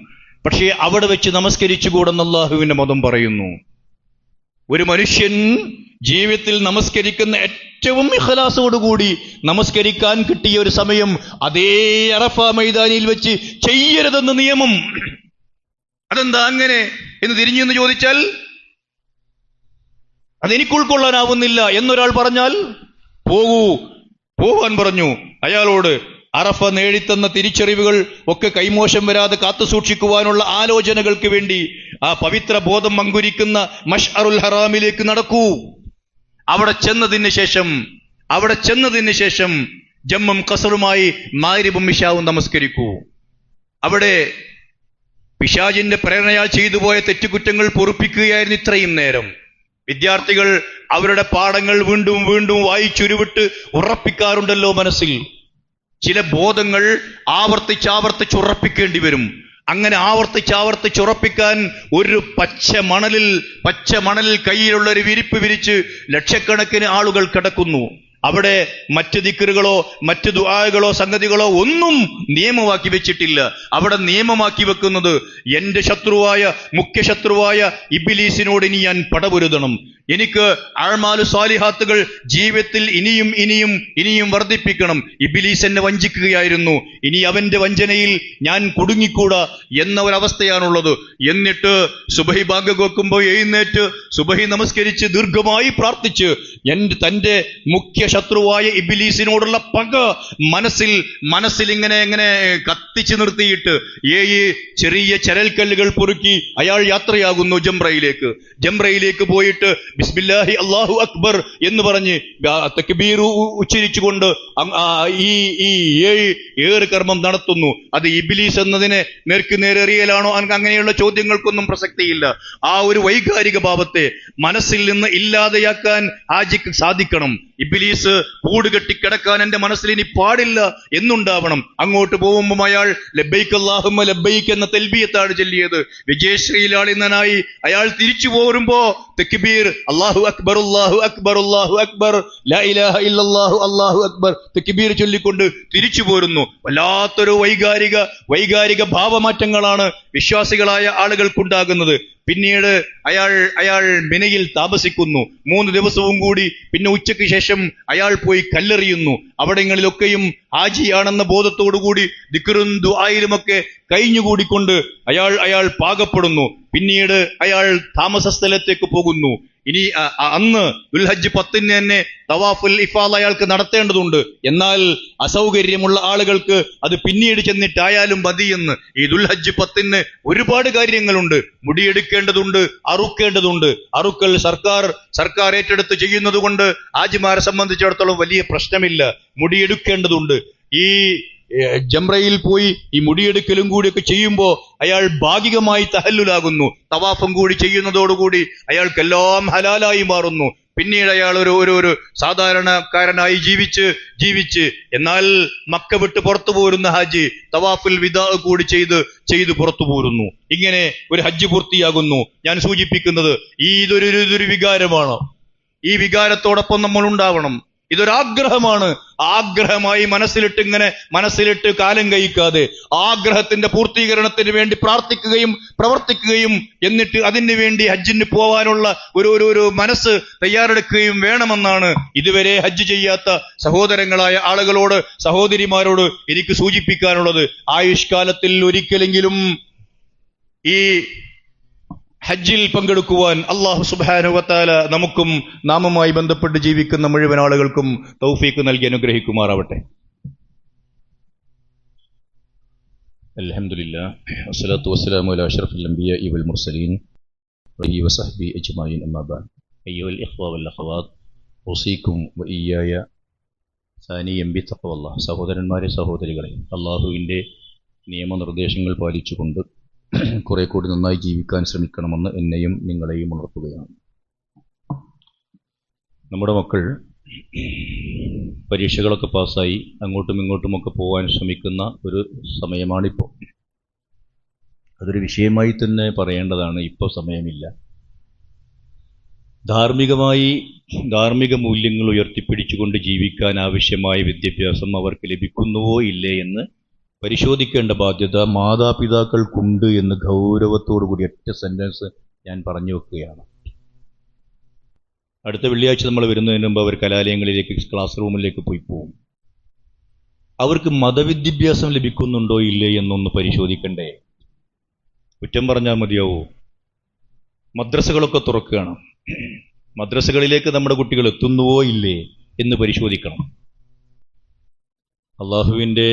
പക്ഷേ അവിടെ വെച്ച് നമസ്കരിച്ചുകൂടെന്ന് അല്ലാഹുവിന്റെ മതം പറയുന്നു. ഒരു മനുഷ്യൻ ജീവിതത്തിൽ നമസ്കരിക്കുന്ന ഏറ്റവും ഇഖ്ലാസോടുകൂടി നമസ്കരിക്കാൻ കിട്ടിയ ഒരു സമയം അതേ അറഫ മൈതാനിയിൽ വെച്ച് ചെയ്യരുതെന്ന നിയമം. അതെന്താ അങ്ങനെ എന്ന് തിരിഞ്ഞെന്ന് ചോദിച്ചാൽ അതെനിക്ക് ഉൾക്കൊള്ളാനാവുന്നില്ല എന്നൊരാൾ പറഞ്ഞാൽ പോവാൻ പറഞ്ഞു. അയാളോട് അറഫ നേടിത്തന്ന തിരിച്ചറിവുകൾ ഒക്കെ കൈമോശം വരാതെ കാത്തു സൂക്ഷിക്കുവാനുള്ള ആലോചനകൾക്ക് വേണ്ടി ആ പവിത്ര ബോധം അങ്കുരിക്കുന്ന മഷ്അറുൽ ഹറാമിലേക്ക് നടക്കൂ. അവിടെ ചെന്നതിന് ശേഷം ജമ്മും ഖസറുമായി മാരിബും ഇശാവും നമസ്കരിക്കൂ. അവിടെ പിശാചിന്റെ പ്രേരണയാൽ ചെയ്തുപോയ തെറ്റുകുറ്റങ്ങൾ പൊറുപ്പിക്കുകയായിരുന്നു ഇത്രയും നേരം. വിദ്യാർത്ഥികൾ അവരുടെ പാഠങ്ങൾ വീണ്ടും വീണ്ടും വായിച്ചുരുവിട്ട് ഉറപ്പിക്കാറുണ്ടല്ലോ മനസ്സിൽ. ചില ബോധങ്ങൾ ആവർത്തിച്ചുറപ്പിക്കേണ്ടി വരും. അങ്ങനെ ആവർത്തിച്ചുറപ്പിക്കാൻ ഒരു പച്ച മണലിൽ കയ്യിലുള്ള ഒരു വിരിപ്പ് വിരിച്ച് ലക്ഷക്കണക്കിന് ആളുകൾ കിടക്കുന്നു. അവിടെ മറ്റ് ദിക്റുകളോ മറ്റ് ദുആകളോ സംഗതികളോ ഒന്നും നിയമമാക്കി വെച്ചിട്ടില്ല. അവിടെ നിയമമാക്കി വെക്കുന്നത് എന്റെ മുഖ്യ ശത്രുവായ ഇബ്ലീസിനോട് ഇനി ഞാൻ പടപൊരുതണം, എനിക്ക് അഅ്മാലു സ്വാലിഹാത്തുകൾ ജീവിതത്തിൽ ഇനിയും ഇനിയും ഇനിയും വർദ്ധിപ്പിക്കണം. ഇബ്ലീസ് എന്നെ വഞ്ചിക്കുകയായിരുന്നു, ഇനി അവന്റെ വഞ്ചനയിൽ ഞാൻ കുടുങ്ങിക്കൂടാ എന്ന ഒരവസ്ഥയാണുള്ളത്. എന്നിട്ട് സുബഹി ബാങ്ക് വെക്കുമ്പോൾ എഴുന്നേറ്റ് സുബഹി നമസ്കരിച്ച് ദീർഘമായി പ്രാർത്ഥിച്ച് തന്റെ മുഖ്യ ശത്രുവായ ഇബ്ലീസിനോടുള്ള പക മനസ്സിൽ ഇങ്ങനെ കത്തിച്ചു നിർത്തിയിട്ട് 7 ചെറിയ ചരൽക്കല്ലുകൾ പൊറുക്കി അയാൾ യാത്രയാകുന്നു ജംറയിലേക്ക് പോയിട്ട് ബിസ്മില്ലാഹി അല്ലാഹു അക്ബർ എന്ന് പറഞ്ഞ് തക്ബീർ ഉച്ചരിച്ചുകൊണ്ട് ഈ 7 കർമ്മം നടത്തുന്നു. അത് ഇബ്ലീസ് എന്നതിനെ നേരെറിയലാണോ? അങ്ങനെയുള്ള ചോദ്യങ്ങൾക്കൊന്നും പ്രസക്തിയില്ല. ആ ഒരു വൈകാരിക ഭാവത്തെ മനസ്സിൽ നിന്ന് ഇല്ലാതെയാക്കാൻ ഹാജിക്ക് സാധിക്കണം. ഇബ്ലീസ് കൂടുകെട്ടി കിടക്കാൻ എന്റെ മനസ്സിൽ ഇനി പാടില്ല എന്നുണ്ടാവണം. അങ്ങോട്ട് പോകുമ്പോൾ അയാൾ ലബ്ബൈക്ക് അല്ലാഹുമ്മ ലബ്ബൈക്ക് എന്ന തൽബിയത്താണ് ചൊല്ലിയത്. വിജയശ്രീലാളിതനായി അയാൾ തിരിച്ചു പോരുമ്പോ തക്ബീർ അല്ലാഹു അക്ബർ അല്ലാഹു അക്ബർ അല്ലാഹു അക്ബർ ലാ ഇലാഹ ഇല്ലല്ലാഹു അല്ലാഹു അക്ബർ തക്ബീർ ചൊല്ലിക്കൊണ്ട് തിരിച്ചു പോരുന്നു. വല്ലാത്തൊരു വൈകാരിക ഭാവമാറ്റങ്ങളാണ് വിശ്വാസികളായ ആളുകൾക്കുണ്ടാകുന്നത്. പിന്നീട് അയാൾ മിനയിൽ താമസിക്കുന്നു. 3 ദിവസവും കൂടി. പിന്നെ ഉച്ചയ്ക്ക് ശേഷം അയാൾ പോയി കല്ലെറിയുന്നു. അവിടങ്ങളിലൊക്കെയും ഹാജിയാണെന്ന ബോധത്തോടുകൂടി ദിക്റും ദുആയിലുമൊക്കെ കഴിഞ്ഞുകൂടിക്കൊണ്ട് അയാൾ പാകപ്പെടുന്നു. പിന്നീട് അയാൾ താമസ സ്ഥലത്തേക്ക് പോകുന്നു. ഇനി അന്ന് ദുൽഹജ്ജ് 10 തന്നെ തവാഫുൽ ഇഫാദ അയാൾക്ക് നടത്തേണ്ടതുണ്ട്. എന്നാൽ അസൗകര്യമുള്ള ആളുകൾക്ക് അത് പിന്നീട് ചെന്നിട്ടായാലും മതിയെന്ന്. ഈ ദുൽഹജ്ജ് 10 ഒരുപാട് കാര്യങ്ങളുണ്ട്. മുടിയെടുക്കേണ്ടതുണ്ട്, അറുക്കേണ്ടതുണ്ട്. അറുക്കൽ സർക്കാർ ഏറ്റെടുത്ത് ചെയ്യുന്നത് കൊണ്ട് ഹാജിമാരെ സംബന്ധിച്ചിടത്തോളം വലിയ പ്രശ്നമില്ല. മുടിയെടുക്കേണ്ടതുണ്ട്. ഈ ജംറയിൽ പോയി ഈ മുടിയെടുക്കലും കൂടിയൊക്കെ ചെയ്യുമ്പോൾ അയാൾ ഭാഗികമായി തഹല്ലുലാകുന്നു. തവാഫും കൂടി ചെയ്യുന്നതോടുകൂടി അയാൾക്കെല്ലാം ഹലാലായി മാറുന്നു. പിന്നീട് അയാൾ ഒരു സാധാരണക്കാരനായി ജീവിച്ച് എന്നാൽ മക്ക വിട്ട് പുറത്തു പോരുന്ന ഹാജി തവാഫുൽ വിദാ കൂടി ചെയ്ത് പുറത്തു പോരുന്നു. ഇങ്ങനെ ഒരു ഹജ്ജ് പൂർത്തിയാകുന്നു. ഞാൻ സൂചിപ്പിക്കുന്നത് ഇതൊരു വികാരമാണ്. ഈ വികാരത്തോടൊപ്പം നമ്മൾ ഉണ്ടാവണം. ഇതൊരാഗ്രഹമാണ്. ആഗ്രഹമായി മനസ്സിലിട്ട് കാലം കഴിക്കാതെ ആഗ്രഹത്തിന്റെ പൂർത്തീകരണത്തിന് വേണ്ടി പ്രാർത്ഥിക്കുകയും പ്രവർത്തിക്കുകയും എന്നിട്ട് അതിനു വേണ്ടി ഹജ്ജിന് പോവാനുള്ള ഒരു മനസ്സ് തയ്യാറെടുക്കുകയും വേണമെന്നാണ് ഇതുവരെ ഹജ്ജ് ചെയ്യാത്ത സഹോദരങ്ങളായ ആളുകളോട്, സഹോദരിമാരോട് എനിക്ക് സൂചിപ്പിക്കാനുള്ളത്. ആയുഷ്കാലത്തിൽ ഒരിക്കലെങ്കിലും ഈ ഹജ്ജിൽ പങ്കെടുക്കുവാൻ അല്ലാഹു സുബ്ഹാനഹു വ തആല നമുക്കും നാമുമായി ബന്ധപ്പെട്ട് ജീവിക്കുന്ന മുഴുവൻ ആളുകൾക്കും തൗഫീഖ് നൽകി അനുഗ്രഹിക്കുമാറാവട്ടെ. അൽഹംദുലില്ലാഹ് വസ്സലാത്തു വസ്സലാമു അലാ അഷ്റഫിൽ അംബിയാഇ വൽ മുർസലീൻ വഅലിഹി വസഹ്ബിഹി അജ്മഈൻ അമ്മാ ബഅദ്. അയ്യുഹൽ ഇഖ്വ വൽ അഖവാത്ത് ഉസീകും വഇയ്യായ സാനിയം ബിത്തഖ്വല്ലാഹ്. സഹോദരന്മാരെ, സഹോദരികളെ, അല്ലാഹുവിൻ്റെ നിയമനിർദ്ദേശങ്ങൾ പാലിച്ചുകൊണ്ട് കുറെ കൂടി നന്നായി ജീവിക്കാൻ ശ്രമിക്കണമെന്ന് എന്നെയും നിങ്ങളെയും ഉണർത്തുകയാണ്. നമ്മുടെ മക്കൾ പരീക്ഷകളൊക്കെ പാസ്സായി അങ്ങോട്ടും ഇങ്ങോട്ടുമൊക്കെ പോകാൻ ശ്രമിക്കുന്ന ഒരു സമയമാണിപ്പോൾ. അതൊരു വിഷയമായി തന്നെ പറയേണ്ടതാണ്. ഇപ്പോൾ സമയമില്ല. ധാർമ്മിക മൂല്യങ്ങൾ ഉയർത്തിപ്പിടിച്ചുകൊണ്ട് ജീവിക്കാൻ ആവശ്യമായ വിദ്യാഭ്യാസം അവർക്ക് ലഭിക്കുന്നുവോ ഇല്ലേ എന്ന് പരിശോധിക്കേണ്ട ബാധ്യത മാതാപിതാക്കൾക്കുണ്ട് എന്ന് ഗൗരവത്തോടു കൂടി ഒറ്റ സെന്റൻസ് ഞാൻ പറഞ്ഞു വെക്കുകയാണ്. അടുത്ത വെള്ളിയാഴ്ച നമ്മൾ വരുന്നതിന് മുമ്പ് അവർ കലാലയങ്ങളിലേക്ക്, ക്ലാസ് റൂമിലേക്ക് പോകും. അവർക്ക് മതവിദ്യാഭ്യാസം ലഭിക്കുന്നുണ്ടോ ഇല്ലേ എന്നൊന്ന് പരിശോധിക്കണ്ടേ? കുറ്റം പറഞ്ഞാൽ മതിയാവോ? മദ്രസകളൊക്കെ തുറക്കുകയാണ്. മദ്രസകളിലേക്ക് നമ്മുടെ കുട്ടികൾ എത്തുന്നുവോ ഇല്ലേ എന്ന് പരിശോധിക്കണം. അള്ളാഹുവിൻ്റെ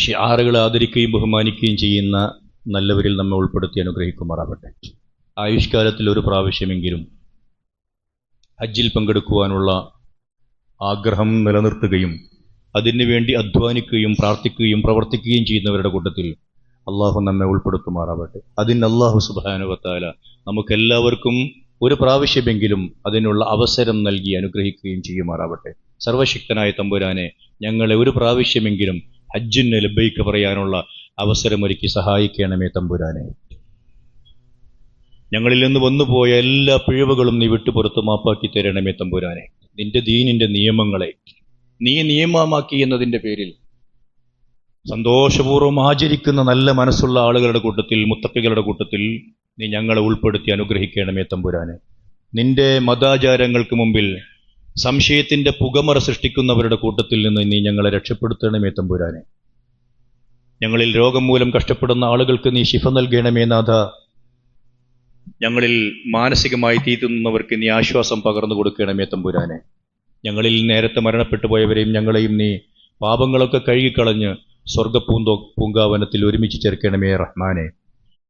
ഷിആറുകളെ ആദരിക്കുകയും ബഹുമാനിക്കുകയും ചെയ്യുന്ന നല്ലവരിൽ നമ്മെ ഉൾപ്പെടുത്തി അനുഗ്രഹിക്കുമാറാവട്ടെ. ആയുഷ്കാലത്തിൽ ഒരു പ്രാവശ്യമെങ്കിലും ഹജ്ജിൽ പങ്കെടുക്കുവാനുള്ള ആഗ്രഹം നിലനിർത്തുകയും അതിനു വേണ്ടി അധ്വാനിക്കുകയും പ്രാർത്ഥിക്കുകയും പ്രവർത്തിക്കുകയും ചെയ്യുന്നവരുടെ കൂട്ടത്തിൽ അള്ളാഹു നമ്മെ ഉൾപ്പെടുത്തുമാറാവട്ടെ. അതിന് അള്ളാഹു സുബ്ഹാനഹു വ തആല നമുക്കെല്ലാവർക്കും ഒരു പ്രാവശ്യമെങ്കിലും അതിനുള്ള അവസരം നൽകി അനുഗ്രഹിക്കുകയും ചെയ്യുമാറാവട്ടെ. സർവശക്തനായ തമ്പുരാനെ, ഞങ്ങളെ ഒരു പ്രാവശ്യമെങ്കിലും ഹജ്ജിന് ലബ്ബൈക്ക് പറയാനുള്ള അവസരമൊരുക്കി സഹായിക്കണമേ തമ്പുരാനെ. ഞങ്ങളിൽ നിന്ന് വന്നുപോയ എല്ലാ പിഴവുകളും നീ വിട്ടുപുറത്ത് മാപ്പാക്കി തരണമേ തമ്പുരാനെ. നിന്റെ ദീനിന്റെ നിയമങ്ങളെ നീ നിയമമാക്കി എന്നതിൻ്റെ പേരിൽ സന്തോഷപൂർവ്വം ആചരിക്കുന്ന നല്ല മനസ്സുള്ള ആളുകളുടെ കൂട്ടത്തിൽ, മുത്തഖികളുടെ കൂട്ടത്തിൽ നീ ഞങ്ങളെ ഉൾപ്പെടുത്തി അനുഗ്രഹിക്കണമേ തമ്പുരാനെ. നിന്റെ മതാചാരങ്ങൾക്ക് മുമ്പിൽ സംശയത്തിന്റെ പുകമറ സൃഷ്ടിക്കുന്നവരുടെ കൂട്ടത്തിൽ നിന്ന് നീ ഞങ്ങളെ രക്ഷപ്പെടുത്തണമേ തമ്പുരാനെ. ഞങ്ങളിൽ രോഗം മൂലം കഷ്ടപ്പെടുന്ന ആളുകൾക്ക് നീ ശിഫ നൽകണമേ നാഥ. ഞങ്ങളിൽ മാനസികമായി തീറ്റുന്നവർക്ക് നീ ആശ്വാസം പകർന്നു കൊടുക്കണമേ തമ്പുരാനെ. ഞങ്ങളിൽ നേരത്തെ മരണപ്പെട്ടു പോയവരെയും ഞങ്ങളെയും നീ പാപങ്ങളൊക്കെ കഴുകിക്കളഞ്ഞ് പൂങ്കാവനത്തിൽ ഒരുമിച്ച് ചേർക്കണമേ റഹ്മാനെ.